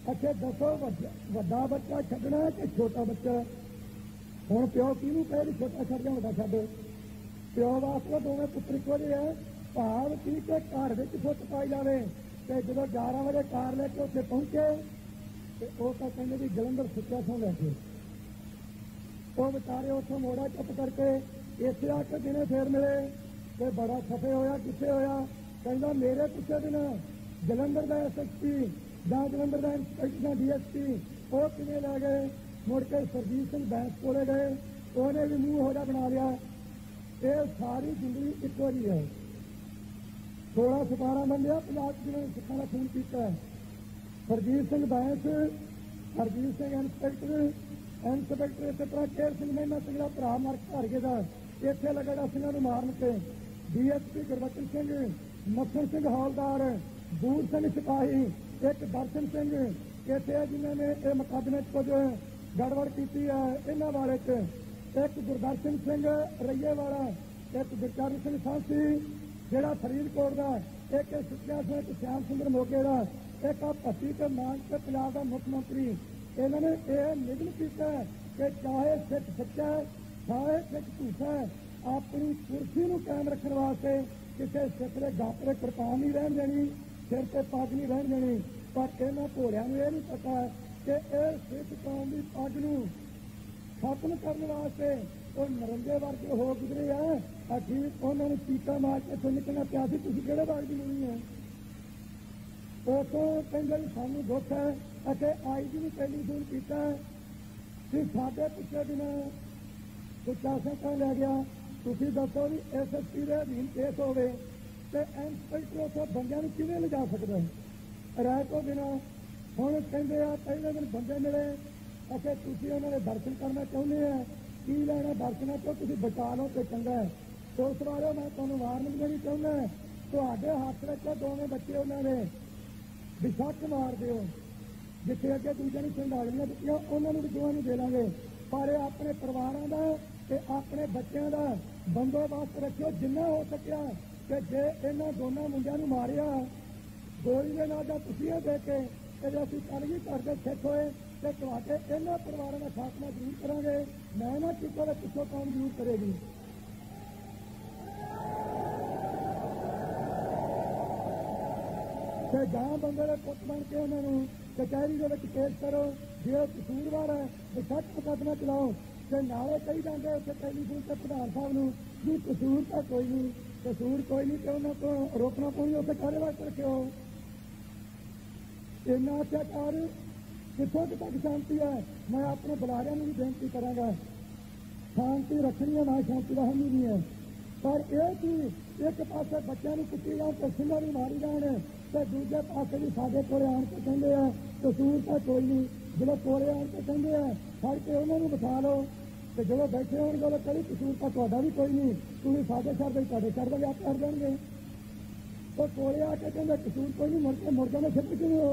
Speaker 1: अच्छा दसो वड्डा बच्चा छड्डना कि छोटा बच्चा। हुण प्यो किहनूं कहे भी छोटा छड्ड जा वड्डा छड्ड। प्यो वास्ते दोवें पुत्र इक्को जिहे है। भाव की कि घर विच फुट पाई जावे। ते जदों 11 बजे कार लेके उत्थे पहुंचे ते ओह तां कहंदे भी जलंधर सुੱਚਾ सौ लैके। वो बेचारे उत्थों मोड़ा चुप करके इत्थे आके दिने फेर मिले ते बड़ा खफे होया। किथे होया? कहंदा मेरे पिछे दिन जलंधर का SSP ਜਾਂ ਜਲੰਧਰ ਦਾ ਇੰਸਪੈਕਟਰ ਜਾਂ DSP ਉਹ ਕਿਵੇਂ ਲੈ ਗਏ। ਮੁੜ ਕੇ ਸਰਜੀਤ ਸਿੰਘ ਬੈਂਸ ਕੋਲੇ ਗਏ, ਉਹਨੇ ਵੀ ਮੂੰਹ ਹੋੜਾ ਬਣਾ ਲਿਆ। ਇਹ ਸਾਰੀ ਜ਼ਿੰਦਗੀ ਇੱਕੋ ਜਿਹੀ ਹੈ। 16-17 ਬੰਦੇ ਆ ਪੰਜਾਬ ਜਿਹਨਾਂ ਨੇ ਸਿੱਖਾਂ ਦਾ ਖੂਨ ਪੀਤਾ ਹੈ। ਸਰਜੀਤ ਸਿੰਘ ਬੈਂਸ, ਹਰਜੀਤ ਸਿੰਘ ਇੰਸਪੈਕਟਰ ਇਸੇ ਤਰ੍ਹਾਂ ਕੇਰ ਸਿੰਘ ਮਹਿਮਾ ਸਿੰਘ ਦਾ ਭਰਾ ਮਰ ਘਰ ਗਿਆ ਦਾ ਇੱਥੇ ਲੱਗੜਾ ਸਿੰਘਾਂ ਨੂੰ ਮਾਰਨ ਤੇ। DSP ਗੁਰਬਚਨ ਸਿੰਘ, ਮੱਖਣ ਸਿੰਘ ਹੌਲਦਾਰ, ਬੂਰ ਸਿੰਘ ਸਿਪਾਹੀ, एक दर्शन सिंह इतने जिन्होंने ये मुकदमे कुछ गड़बड़ की है। इन्हों वाले एक गुरदर्शन सिंह रईए वाला, एक गुरचरण सिंह सांसी जोड़ा फरीदकोट का, एक सुखिया सिंह, एक श्याम सुंदर मोगे का, एक भट्टी के मान के पंजाब का मुख्यमंत्री। इन्होंने यह निगम किया कि चाहे सिख सच्चा है, चाहे सिख झूठा है, अपनी कुर्सी को कायम रखने वास्ते किसी सिख के गापरे कृपान नहीं रहन देनी, सिर से पग नहीं रहन देनी। पर इन्होंने घोड़िया को यह नहीं पता कि यह सिख कौम की पग को खत्म करने वास्ते वो नरंगे वर्गे हो गुजरे है। अखीर उन्होंने चीका मार के इतों निकलना पिया सी, तुसीं किहड़े वर्ग की नहीं है। उतों कहते सानू दुख है। असे IG ने टेलीफोन किया कि साढ़े पिछले दिन सुੱਚਾ ਸਿੰਘ कह लै गया, तुसीं दसो भी SSP के अधीन केस होवे ते इंस्पैक्टर उस बंदियां नूं किवें लिजा सकदा है राय तो बिना। हुण कहंदे आ पहले दिन बंदे मिले, असे तुसीं उन्हां दे दर्शन करना चाहुंदे आ, की लैणा दर्शनां तो तुसीं बचा लो तो चंगा है। तो उस बारे मैं तुहानूं वार्निंग देनी चाहुंदा, तुहाडे हत्थ विच दोवें बच्चे उन्हां दे विशक मार दिओ। जिथे अगे दूजे नूं संभालणियां दित्तियां उन्हां नूं भी दोवां नूं दे लांगे, पर अपने परिवारां दा ते अपने बच्चों का बंदोबस्त रखियो जिन्ना हो सकिया। कि जे इन्होंने दोनों मुंडिया मारिया गोली के नाल जां तुसीं दे के जो असीं कल भी करके सिख होए तो तुहाडे इन्हां परिवारों का खात्मा जरूर करांगे। मैं ना किसी के पिछों काम जरूर करेगी। तो जहाँ बंदे के पुत बन के उन्होंने कचहरी के पेश करो, जो कसूरवार है बेशक मुकदमा चलाओ। तो नाले कही जाते उत्थे टेलीफोन से प्रधान साहब नूं जी कसूर तो कोई नहीं, कसूर कोई नहीं, तो उन्होंने को रोकना पौनी उत्थे काहदे वास्ते रखियो। इन्ना अत्याचार कितों तक शांति है। मैं अपने बुलारियां भी बेनती करांगा, शांति रखनी है, ना शांति का हामी नहीं है। पर यह कि एक पासे बच्चों को कुटी जाए तो सिंघां नूं मारी जाने, तो दूजे पासे भी साडे कोले आण के कहंदे आ कसूर तो कोई नहीं। जो कोले आण के कहंदे आ फड़ के उन्होंने बिठा लो, तो जो बैठे होने वाले कभी कसूर तो तुहाडा भी कोई नहीं, तुसीं साडे शहर दे तुहाडे शहर का भी आप कर देंगे। तो कोले आके कहते कसूर कोई नहीं, मुड़ के मुर्गे में सिद्ध क्यों हो।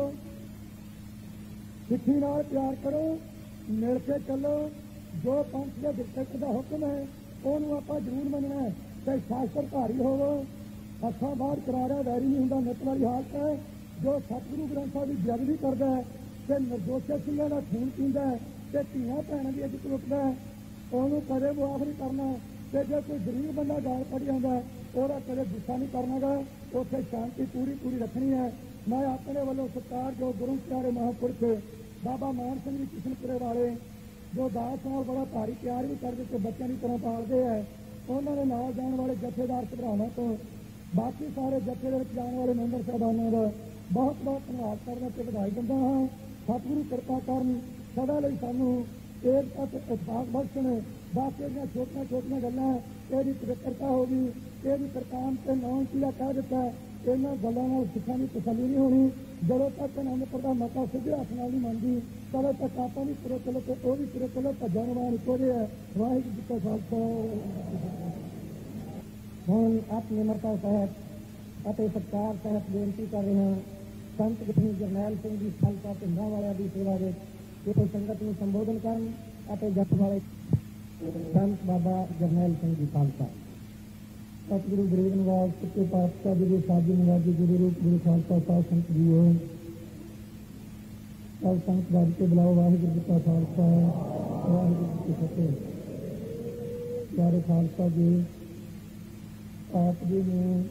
Speaker 1: सिक्खी नाल प्यार करो, मिल के चलो। जो पंथ के डिक्टेटर का हुक्म है उन्होंने आप जरूर मनना है। चाहे शास्त्रधारी होवो, हथा बाहर करारा वैरी नहीं होंदा, नित वाली हालत है। जो सतगुरु ग्रंथ साहब की बेअदबी करता है, कि निर्दोषे सिंघां का खून पींदा है, कि धीआं भैणां की इज्जत लुटदा है, उन्होंने कदे मुआफ नहीं करना। तो जो कोई गरीब बंदा गाल पड़ी आता वह कदे गुस्सा नहीं करना गा। उत्थे शांति पूरी रखनी है। मैं अपने वालों सरकार जो गुरु प्यारे महापुरुष बाबा मान सिंह जी किशनपुरे वाले जो 10 साल बड़ा भारी प्यार भी करते तो बच्चों की तरह पालते हैं, उन्होंने नाल जाने वाले जथेदार सभरावां तो बाकी सारे जथे जाने वाले मैंबर साहबानों का बहुत बहुत धन्यवाद करना ते बधाई दिंदा हाँ। सतगुरु कृपा करन सदा लई सानू एक इतफाक बख्शण। बाकी दी छोटियां छोटियां गल्लां इहदी पवित्रता होगी, इहदी करतान ते नौं चीज़ा कह दिता ਇਹਨਾਂ ਗੱਲਾਂ ਨਾਲ ਸਿੱਖਾਂ ਦੀ ਤਸੱਲੀ ਨਹੀਂ ਹੋਣੀ। ਜਦੋਂ ਤੱਕ ਅਨੰਦਪੁਰ ਦਾ ਮਤਾ ਸਿੱਧੇ ਹੱਥ ਨਾਲ ਨਹੀਂ ਮੰਨਦੀ, ਤਦੋਂ ਤੱਕ ਆਪਾਂ ਵੀ ਤੁਰੇ ਚੱਲੋ ਤੇ ਉਹ ਵੀ ਤੁਰੇ ਚੱਲੋ। ਭੱਜਣ ਵਾਲ ਇੱਕੋ ਜਿਹੇ ਹੈ। ਵਾਹਿਗੁਰੂ ਜੀ ਕਾ ਖਾਲਸਾ। ਹੁਣ ਆਪਣੀ ਨਿਮਰਤਾ ਸਹਿਤ ਅਤੇ ਸਤਿਕਾਰ ਸਹਿਤ ਬੇਨਤੀ ਕਰ ਰਹੇ ਹਾਂ ਸੰਤ ਗਿਆਨੀ ਜਰਨੈਲ ਸਿੰਘ ਜੀ ਖਾਲਸਾ ਪਿੰਡਾਂ ਵਾਲਿਆਂ ਦੀ ਸੇਵਾ ਵਿੱਚ ਇਹ ਸੰਗਤ ਨੂੰ ਸੰਬੋਧਨ ਕਰਨ ਅਤੇ ਜਪ ਵਾਲੇ ਸੰਤ ਬਾਬਾ ਜਰਨੈਲ ਸਿੰਘ ਜੀ ਖਾਲਸਾ। ਸਤਿਗੁਰੂ ਗਰੀਬ ਨਿਵਾਸ ਸੱਚੇ ਪਾਤਸ਼ਾਹ ਜੀ ਦੇ ਸਾਜੀ ਨਿਵਾਜੀ ਗੁਰੂ ਰੂਪ ਗੁਰੂ ਖਾਲਸਾ ਸਾਹਿਬ ਸੰਤ ਜੀਓ। ਸਭ ਸੰਤ ਬਾਜ ਕੇ ਬੁਲਾਓ। ਵਾਹਿਗੁਰੂ ਜੀ ਕਾ ਖਾਲਸਾ ਵਾਹਿਗੁਰੂ ਜੀ ਕੀ ਫਤਿਹ। ਪਿਆਰੇ ਖਾਲਸਾ ਜੀ, ਆਪ ਜੀ ਨੇ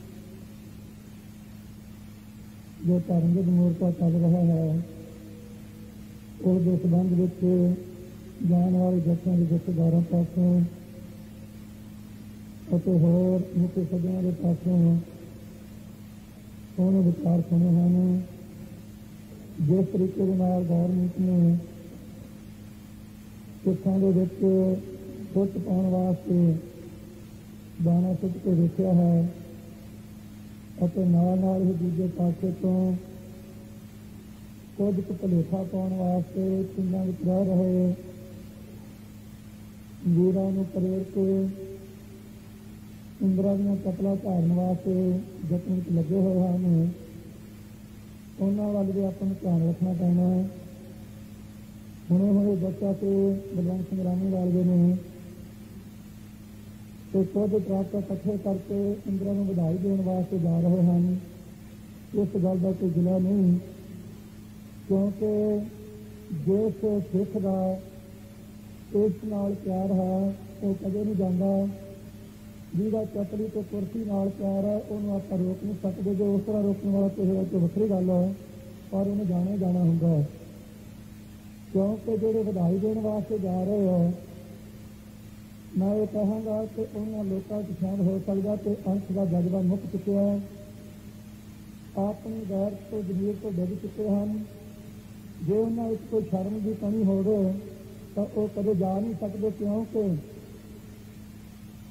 Speaker 1: ਜੋ ਧਰਮ ਦੇ ਮੋਰਚਾ ਚੱਲ ਰਿਹਾ ਹੈ ਉਸ ਦੇ ਸੰਬੰਧ ਵਿੱਚ ਜਾਣ ਵਾਲੇ ਜੱਥਿਆਂ ਦੇ ਜਥੇਦਾਰਾਂ ਪਾਸੋਂ ਅਤੇ ਹੋਰ ਮੁੱਖ ਸੱਜਣਾਂ ਦੇ ਪਾਸੋਂ ਸੋਹਣੇ ਵਿਚਾਰ ਸੁਣੇ ਹਨ। ਜਿਸ ਤਰੀਕੇ ਦੇ ਨਾਲ ਗੌਰਮੈਂਟ ਨੇ ਸਿੱਖਾਂ ਦੇ ਵਿੱਚ ਫੁੱਟ ਪਾਉਣ ਵਾਸਤੇ ਦਾਣਾ ਸੁੱਟ ਕੇ ਵੇਖਿਆ ਹੈ ਅਤੇ ਨਾਲ ਹੀ ਦੂਜੇ ਪਾਸੇ ਤੋਂ ਕੁਝ ਕੁ ਭੁਲੇਖਾ ਪਾਉਣ ਵਾਸਤੇ ਪਿੰਡਾਂ ਵਿੱਚ ਰਹਿ ਰਹੇ ਵੀਰਾਂ ਨੂੰ ਪ੍ਰੇਰ ਕੇ ਇੰਦਰਾਂ ਦੀਆਂ ਕਤਲਾਂ ਧਾਰਨ ਵਾਸਤੇ ਯਤਨ ਵਿੱਚ ਲੱਗੇ ਹੋਏ ਹਨ। ਉਹਨਾਂ ਵੱਲ ਵੀ ਆਪਾਂ ਨੂੰ ਧਿਆਨ ਰੱਖਣਾ ਪੈਣਾ ਹੈ। ਹੁਣੇ ਹੋਏ ਬੱਚਾ ਤੇ ਬਲਵੰਤ ਸਿੰਘ ਰਾਣੀ ਵਾਲੇ ਨੇ ਤੇ ਕੁਝ ਟਰੱਕ ਇਕੱਠੇ ਕਰਕੇ ਇੰਦਰਾਂ ਨੂੰ ਵਧਾਈ ਦੇਣ ਵਾਸਤੇ ਜਾ ਰਹੇ ਹਨ। ਇਸ ਗੱਲ ਦਾ ਕੋਈ ਗਿਲਾ ਨਹੀਂ, ਕਿਉਂਕਿ ਜਿਸ ਸਿੱਖ ਦਾ ਇਸ ਨਾਲ ਪਿਆਰ ਹੈ ਉਹ ਕਦੇ ਨਹੀਂ ਜਾਂਦਾ। ਜਿਹਦਾ ਚਪਲੀ ਤੇ ਕੁਰਸੀ ਨਾਲ ਪਿਆਰ ਹੈ ਉਹਨੂੰ ਆਪਾਂ ਰੋਕ ਨਹੀਂ ਸਕਦੇ। ਜੇ ਉਸ ਤਰ੍ਹਾਂ ਰੋਕਣ ਵਾਲਾ ਕਿਸੇ ਵਿੱਚ ਵੱਖਰੀ ਗੱਲ ਹੈ, ਪਰ ਉਹਨੇ ਜਾਣਾ ਹੀ ਜਾਣਾ ਹੁੰਦਾ ਹੈ। ਕਿਉਂਕਿ ਜਿਹੜੇ ਵਧਾਈ ਦੇਣ ਵਾਸਤੇ ਜਾ ਰਹੇ ਹੋ, ਮੈਂ ਇਹ ਕਹਾਂਗਾ ਕਿ ਉਹਨਾਂ ਲੋਕਾਂ ਵਿੱਚ ਸ਼ਾਮਲ ਹੋ ਸਕਦਾ ਤੇ ਅੰਸ਼ ਦਾ ਜਜ਼ਬਾ ਮੁੱਕ ਚੁੱਕਿਆ ਹੈ, ਆਪਣੀ ਗੈਰਤ ਤੋਂ ਜ਼ਮੀਰ ਤੋਂ ਡਿੱਗ ਚੁੱਕੇ ਹਨ। ਜੇ ਉਹਨਾਂ ਵਿੱਚ ਕੋਈ ਸ਼ਰਮ ਦੀ ਕਮੀ ਹੋਵੇ ਤਾਂ ਉਹ ਕਦੇ ਜਾ ਨਹੀਂ ਸਕਦੇ, ਕਿਉਂਕਿ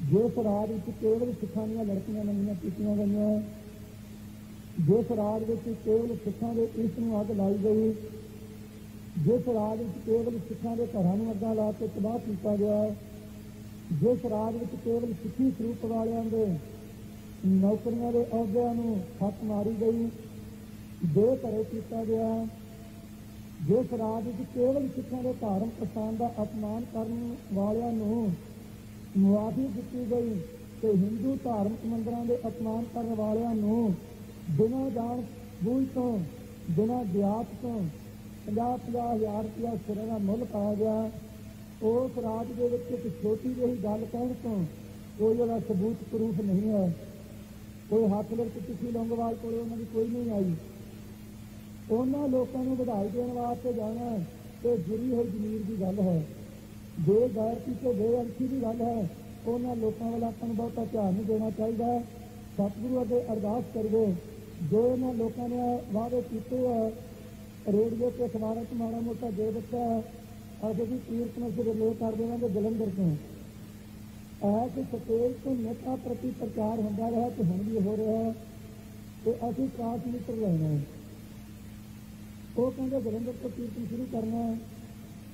Speaker 1: ਜਿਸ ਰਾਜ ਵਿੱਚ ਕੇਵਲ ਸਿੱਖਾਂ ਦੀਆਂ ਲੜਕੀਆਂ ਨੰਗੀਆਂ ਕੀਤੀਆਂ ਗਈਆਂ, ਜਿਸ ਰਾਜ ਵਿੱਚ ਕੇਵਲ ਸਿੱਖਾਂ ਦੇ ਇਸ ਨੂੰ ਅੱਗ ਲਾਈ ਗਈ, ਜਿਸ ਰਾਜ ਵਿੱਚ ਕੇਵਲ ਸਿੱਖਾਂ ਦੇ ਘਰਾਂ ਨੂੰ ਅੱਗਾਂ ਲਾ ਕੇ ਤਬਾਹ ਕੀਤਾ ਗਿਆ, ਜਿਸ ਰਾਜ ਵਿੱਚ ਕੇਵਲ ਸਿੱਖੀ ਸਰੂਪ ਵਾਲਿਆਂ ਦੇ ਨੌਕਰੀਆਂ ਦੇ ਅਹੁਦਿਆਂ ਨੂੰ ਹੱਥ ਮਾਰੀ ਗਈ, ਬੇਘਰੇ ਕੀਤਾ ਗਿਆ, ਜਿਸ ਰਾਜ ਵਿੱਚ ਕੇਵਲ ਸਿੱਖਾਂ ਦੇ ਧਾਰਮਿਕ ਸਥਾਨ ਦਾ ਅਪਮਾਨ ਕਰਨ ਵਾਲਿਆਂ ਨੂੰ ਮੁਆਫੀ ਦਿੱਤੀ ਗਈ ਤੇ ਹਿੰਦੂ ਧਾਰਮਿਕ ਮੰਦਰਾਂ ਦੇ ਅਪਮਾਨ ਕਰਨ ਵਾਲਿਆਂ ਨੂੰ ਬਿਨਾਂ ਜਾਣ ਬੂਝ ਤੋਂ, ਬਿਨਾਂ ਦਿਆਤ ਤੋਂ 50,000 ਰੁਪਇਆ ਸਿਰਾਂ ਦਾ ਮੁੱਲ ਪਾਇਆ ਗਿਆ। ਉਸ ਰਾਜ ਦੇ ਵਿੱਚ ਇੱਕ ਛੋਟੀ ਜਿਹੀ ਗੱਲ ਕਹਿਣ ਤੋਂ ਕੋਈ ਉਹਦਾ ਸਬੂਤ ਪ੍ਰੂਫ ਨਹੀਂ ਹੈ। ਕੋਈ ਹੱਥ ਲਿਖ ਚਿੱਠੀ ਲੌਂਗੋਵਾਲ ਕੋਲ ਉਹਨਾਂ ਦੀ ਕੋਈ ਨਹੀਂ ਆਈ। ਉਹਨਾਂ ਲੋਕਾਂ ਨੂੰ ਵਧਾਈ ਦੇਣ ਵਾਸਤੇ ਜਾਣਾ ਇਹ ਜੁੜੀ ਹੋਈ ਜ਼ਮੀਰ ਦੀ ਗੱਲ ਹੈ, ਬੇਗੈਰਤੀ ਤੇ ਬੇਅਰਥੀ ਦੀ ਗੱਲ ਹੈ। ਉਹਨਾਂ ਲੋਕਾਂ ਵੱਲ ਆਪਾਂ ਨੂੰ ਬਹੁਤਾ ਧਿਆਨ ਨਹੀਂ ਦੇਣਾ ਚਾਹੀਦਾ। ਸਤਿਗੁਰੂ ਅੱਗੇ ਅਰਦਾਸ ਕਰੀਏ, ਜੋ ਇਹਨਾਂ ਲੋਕਾਂ ਨੇ ਵਾਅਦੇ ਕੀਤੇ ਆ ਰੇਡੀਓ ਤੇ ਅਖਬਾਰਾਂ 'ਚ ਮਾੜਾ ਮੋਟਾ ਦੇ ਦਿੱਤਾ, ਅਸੀਂ ਵੀ ਕੀਰਤ ਨੂੰ ਰਿਲੇ ਕਰ ਦੇਵਾਂਗੇ ਜਲੰਧਰ ਤੋਂ। ਐਸ ਸਟੇਜ ਤੋਂ ਨੇਤਾ ਪ੍ਰਤੀ ਪ੍ਰਚਾਰ ਹੁੰਦਾ ਰਿਹਾ ਤੇ ਹੁਣ ਵੀ ਹੋ ਰਿਹਾ ਤੇ ਅਸੀਂ ਟ੍ਰਾਂਸਮੀਟਰ ਲੈਣਾ ਹੈ। ਉਹ ਕਹਿੰਦੇ ਜਲੰਧਰ ਤੋਂ ਕੀਰਤਨ ਸ਼ੁਰੂ ਕਰਨਾ ਹੈ।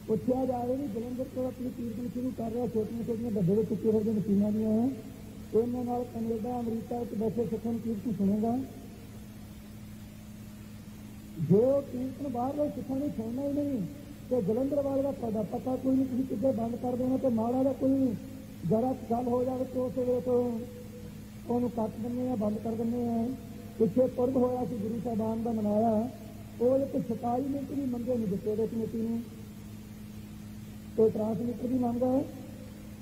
Speaker 1: ਪੁੱਛਿਆ ਜਾਵੇ ਵੀ ਜਲੰਧਰ ਤੋਂ ਆਪਣੀ ਕੀਰਤਨ ਸ਼ੁਰੂ ਕਰ ਰਿਹਾ, ਛੋਟੀਆਂ ਛੋਟੀਆਂ ਡੱਬੇ ਵਿੱਚ ਚੁੱਕੇ ਹੋਏ ਮਸ਼ੀਨਾਂ ਦੀਆਂ ਹੈ, ਇਹਨਾਂ ਨਾਲ ਕੈਨੇਡਾ ਅਮਰੀਕਾ ਵਿੱਚ ਬੈਠੇ ਸਿੱਖਾਂ ਨੂੰ ਕੀਰਤਨ ਸੁਣੇਗਾ। ਜੋ ਕੀਰਤਨ ਬਾਹਰਲੇ ਸਿੱਖਾਂ ਨੂੰ ਸੁਣਨਾ ਹੀ ਨਹੀਂ ਤੇ ਜਲੰਧਰ ਵਾਲੇ ਦਾ ਤੁਹਾਡਾ ਪਤਾ ਕੋਈ ਨਹੀਂ, ਤੁਸੀਂ ਕਿੱਥੇ ਬੰਦ ਕਰ ਦੇਣਾ ਤੇ ਮਾੜਾ ਦਾ ਕੋਈ ਜ਼ਰਾ ਗੱਲ ਹੋ ਜਾਵੇ ਤੇ ਉਸ ਵੇਲੇ ਤੋਂ ਉਹਨੂੰ ਕੱਟ ਦਿੰਦੇ ਆ, ਬੰਦ ਕਰ ਦਿੰਦੇ ਆ। ਪਿੱਛੇ ਪੁਰਬ ਹੋਇਆ ਸੀ ਗੁਰੂ ਸਾਹਿਬਾਨ ਦਾ ਮਨਾਇਆ, ਉਹ ਇੱਕ 27 ਮਿੰਟ ਵੀ ਮੰਗੇ ਨਹੀਂ ਦਿੱਤੇ ਉਹਦੇ ਕਮੇਟੀ ਨੂੰ। ਕੋਈ ਟ੍ਰਾਂਸਮੀਟਰ ਦੀ ਮੰਗ ਹੈ,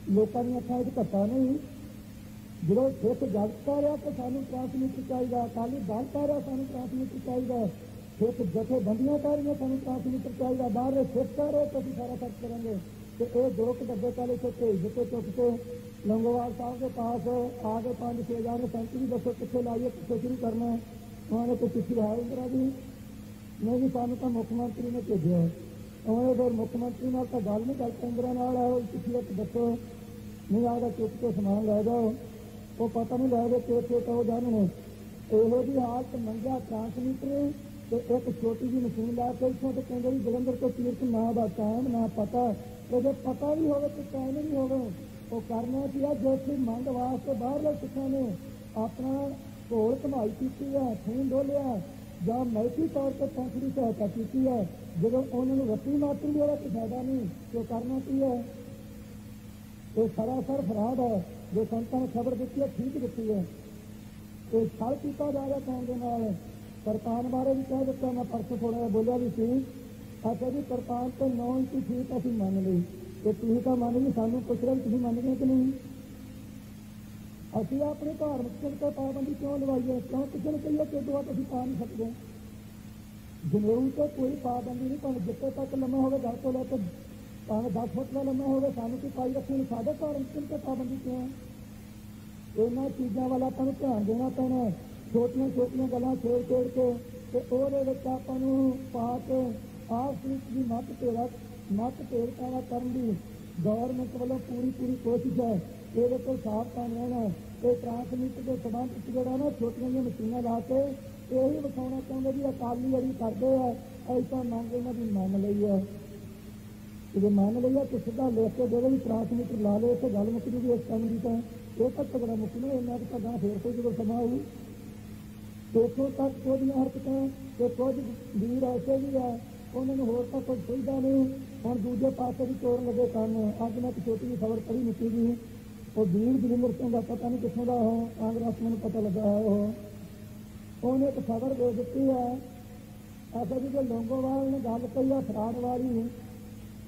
Speaker 1: ਲੋਕਾਂ ਦੀਆਂ ਅੱਖਾਂ ਵਿੱਚ ਘੱਟਾ ਨਹੀਂ। ਜਦੋਂ ਸਿੱਖ ਜਗ ਪਾ ਰਿਹਾ ਤਾਂ ਸਾਨੂੰ ਟ੍ਰਾਂਸਮੀਟਰ ਚਾਹੀਦਾ, ਅਕਾਲੀ ਦਲ ਪਾ ਰਿਹਾ ਸਾਨੂੰ ਟ੍ਰਾਂਸਮੀਟਰ ਚਾਹੀਦਾ, ਸਿੱਖ ਜਥੇਬੰਦੀਆਂ ਪਾ ਰਹੀਆਂ ਸਾਨੂੰ ਟ੍ਰਾਂਸਮੀਟਰ ਚਾਹੀਦਾ, ਬਾਹਰਲੇ ਸਿੱਖ ਪਾ ਰਹੇ ਤਾਂ ਅਸੀਂ ਸਾਰਾ ਖਰਚ ਕਰਾਂਗੇ। ਤੇ ਇਹ ਦੋ ਕੁ ਡੱਬੇ ਕਾਲੇ ਤੋਂ ਭੇਜ ਦਿੱਤੇ ਚੁੱਕ ਕੇ ਲੰਗੋਵਾਲ ਸਾਹਿਬ ਦੇ ਪਾਸ ਆ ਕੇ 5-6 ਜਾਣੇ ਸੈਂਟਰੀ ਦੱਸੋ ਕਿੱਥੇ ਲਾਈਏ, ਕਿੱਥੇ ਸ਼ੁਰੂ ਕਰਨਾ। ਉਹਨਾਂ ਨੇ ਕੋਈ ਚਿੱਠੀ ਹੈ ਇੰਦਰਾ ਦੀ ਨਹੀਂ ਜੀ, ਸਾਨੂੰ ਤਾਂ ਮੁੱਖ ਮੰਤਰੀ ਨੇ ਭੇਜਿਆ। ਉਹਨੇ ਫਿਰ ਮੁੱਖ ਮੰਤਰੀ ਨਾਲ ਤਾਂ ਗੱਲ ਨਹੀਂ ਕਰ ਇੰਦਰਾ ਨਾਲ ਆਓ ਚਿੱਠੀ ਵਿੱਚ ਦੱਸੋ, ਨਹੀਂ ਆਦਾ ਚੁੱਕ ਕੇ ਸਮਾਨ ਲੈ ਜਾਓ। ਉਹ ਪਤਾ ਨਹੀਂ ਲੈ ਗਏ ਕਿੱਥੇ ਤਾਂ ਉਹ ਜਾਣਨੇ। ਇਹੋ ਜਿਹੀ ਹਾਲਤ ਮੰਗਿਆ ਟਰਾਂਸਮੀਟਰ ਤੇ ਇੱਕ ਛੋਟੀ ਜਿਹੀ ਮਸ਼ੀਨ ਲਾ ਕੇ ਇੱਥੋਂ ਤੇ ਕਹਿੰਦੇ ਵੀ ਜਲੰਧਰ ਤੋਂ ਤੀਰਥ ਨਾ ਦਾ ਟਾਈਮ ਨਾ ਪਤਾ, ਤੇ ਜੇ ਪਤਾ ਵੀ ਹੋਵੇ ਤੇ ਟਾਈਮ ਨਹੀਂ ਹੋਵੇ। ਉਹ ਕਰਨਾ ਕੀ ਆ, ਜੋ ਕਿ ਮੰਗ ਵਾਸਤੇ ਬਾਹਰਲੇ ਸਿੱਖਾਂ ਨੇ ਆਪਣਾ ਘੋਲ ਕਮਾਈ ਕੀਤੀ ਹੈ, ਖੂਨ ਡੋਲਿਆ ਜਾਂ ਮਲਕੀ ਤੌਰ ਤੇ ਪੰਥ ਦੀ ਸਹਾਇਤਾ ਕੀਤੀ ਹੈ, ਜਦੋਂ ਉਹਨਾਂ ਨੂੰ ਰੱਤੀ ਮਾਤਰ ਵੀ ਉਹਦਾ ਕੋਈ ਫਾਇਦਾ ਨਹੀਂ, ਤੇ ਕਰਨਾ ਕੀ ਹੈ, ਇਹ ਸਰਾਸਰ ਫਰਾਡ ਹੈ। ਜੋ ਸੰਤਾਂ ਨੇ ਖਬਰ ਦਿੱਤੀ ਹੈ ਠੀਕ ਦਿੱਤੀ ਹੈ, ਇਹ ਛਲ ਕੀਤਾ ਜਾ ਰਿਹਾ ਕੌਮ ਦੇ ਨਾਲ। ਕਰਤਾਨ ਬਾਰੇ ਵੀ ਕਹਿ ਦਿੱਤਾ, ਮੈਂ ਪਰਸੋਂ ਥੋੜਾ ਜਿਹਾ ਬੋਲਿਆ ਵੀ ਸੀ, ਅੱਛਾ ਜੀ ਕਰਤਾਨ ਤੋਂ 9 ਇੰਚ ਠੀਕ ਅਸੀਂ ਮੰਨ ਲਈ, ਤੇ ਤੁਸੀਂ ਤਾਂ ਮੰਨ ਲਈ, ਸਾਨੂੰ ਪੁੱਛ ਰਹੇ ਤੁਸੀਂ ਮੰਨ ਗਏ ਕਿ ਨਹੀਂ। ਅਸੀਂ ਆਪਣੇ ਧਾਰਮਿਕ ਚਿੰਨ੍ਹ ਤੇ ਪਾਬੰਦੀ ਕਿਉਂ ਲਵਾਈਏ, ਕਿਉਂ ਕਿਸੇ ਨੂੰ ਕਹੀਏ ਕਿ ਦੁਆ ਤੁਸੀਂ ਪਾ ਨਹੀਂ ਸਕਦੇ। ਜਨੇਊ ਤੇ ਕੋਈ ਪਾਬੰਦੀ ਨਹੀਂ, ਭਾਵੇਂ ਜਿੱਥੇ ਤੱਕ ਲੰਮਾ ਹੋਵੇ 10 ਤੋਂ ਲੈ ਕੇ ਭਾਵੇਂ 10 ਫੁੱਟ ਦਾ ਲੰਮਾ ਹੋਵੇ, ਸਾਨੂੰ ਕੀ ਪਾਈ ਰੱਖਣੀ, ਸਾਡੇ ਧਾਰਮਿਕ ਚਿੰਨ੍ਹ ਤੇ ਪਾਬੰਦੀ ਕਿਉਂ ਹੈ। ਇਹਨਾਂ ਚੀਜ਼ਾਂ ਵੱਲ ਆਪਾਂ ਨੂੰ ਧਿਆਨ ਦੇਣਾ ਪੈਣਾ। ਛੋਟੀਆਂ ਛੋਟੀਆਂ ਗੱਲਾਂ ਛੇੜ ਕੇ ਤੇ ਉਹਦੇ ਵਿੱਚ ਆਪਾਂ ਨੂੰ ਪਾ ਕੇ ਆਪਸ ਵਿੱਚ ਵੀ ਮਤ ਭੇਦ ਕਰਨ ਦੀ ਗੌਰਮੈਂਟ ਵੱਲੋਂ ਪੂਰੀ ਕੋਸ਼ਿਸ਼ ਹੈ। ਇਹਦੇ ਤੋਂ ਸਾਵਧਾਨ ਰਹਿਣਾ। ਇਹ ਟਰਾਂਸਮਿਟਰ ਦੇ ਸਬੰਧ ਵਿੱਚ ਜਿਹੜਾ ਨਾ ਛੋਟੀਆਂ ਜਿਹੀਆਂ ਮਸ਼ੀਨਾਂ ਲਾ ਕੇ ਇਹੀ ਵਿਖਾਉਣਾ ਚਾਹੁੰਦੇ ਵੀ ਅਕਾਲੀ ਜਿਹੜੀ ਕਰਦੇ ਆ, ਐਸਾ ਮੰਗ ਇਹਨਾਂ ਦੀ ਮੰਨ ਲਈ ਹੈ। ਜੇ ਮੰਨ ਲਈ ਹੈ ਤਾਂ ਸਿੱਧਾ ਲਿਖ ਕੇ ਜਿਹੜੇ ਵੀ ਟਰਾਂਸਮਿਟਰ ਲਾ ਲਏ ਤੇ ਗੱਲ ਮੁੱਕ ਜੂਗੀ ਇਸ ਕੰਮ ਦੀ। ਤਾਂ ਇਹ ਤਾਂ ਤਗੜਾ ਮੁੱਕਣਾ, ਇਹਨਾਂ ਦੀ ਤਾਂ ਫੇਰ ਤੋਂ ਜਦੋਂ ਸਮਾਂ ਆਊ। ਇੱਥੋਂ ਤੱਕ ਉਹਦੀਆਂ ਹਰਕਤਾਂ ਤੇ ਕੁਝ ਵੀਰ ਐਸੇ ਵੀ ਆ, ਉਹਨਾਂ ਨੂੰ ਹੋਰ ਤਾਂ ਕੁਝ ਸੁਵਿਧਾ ਨਹੀਂ, ਹੁਣ ਦੂਜੇ ਪਾਸੇ ਵੀ ਤੋੜਨ ਲੱਗੇ ਕੰਮ। ਅੱਜ ਮੈਂ ਇੱਕ ਛੋਟੀ ਜਿਹੀ ਖਬਰ ਪੜ੍ਹੀ ਨਿੱਕੀ ਜੀ, ਉਹ ਵੀਰ ਜਲੰਧਰ ਸਿੰਘ ਦਾ ਪਤਾ ਨਹੀਂ ਕਿੱਥੋਂ ਦਾ, ਉਹ ਕਾਂਗਰਸ ਮੈਨੂੰ ਪਤਾ ਲੱਗਾ ਹੈ। ਉਹਨੇ ਇੱਕ ਖਬਰ ਦੇ ਦਿੱਤੀ ਹੈ, ਐਸਾ ਜੀ ਜੋ ਲੌਂਗੋਵਾਲ ਨੇ ਗੱਲ ਕਹੀ ਆ ਫਰਾਡ ਵਾਲੀ,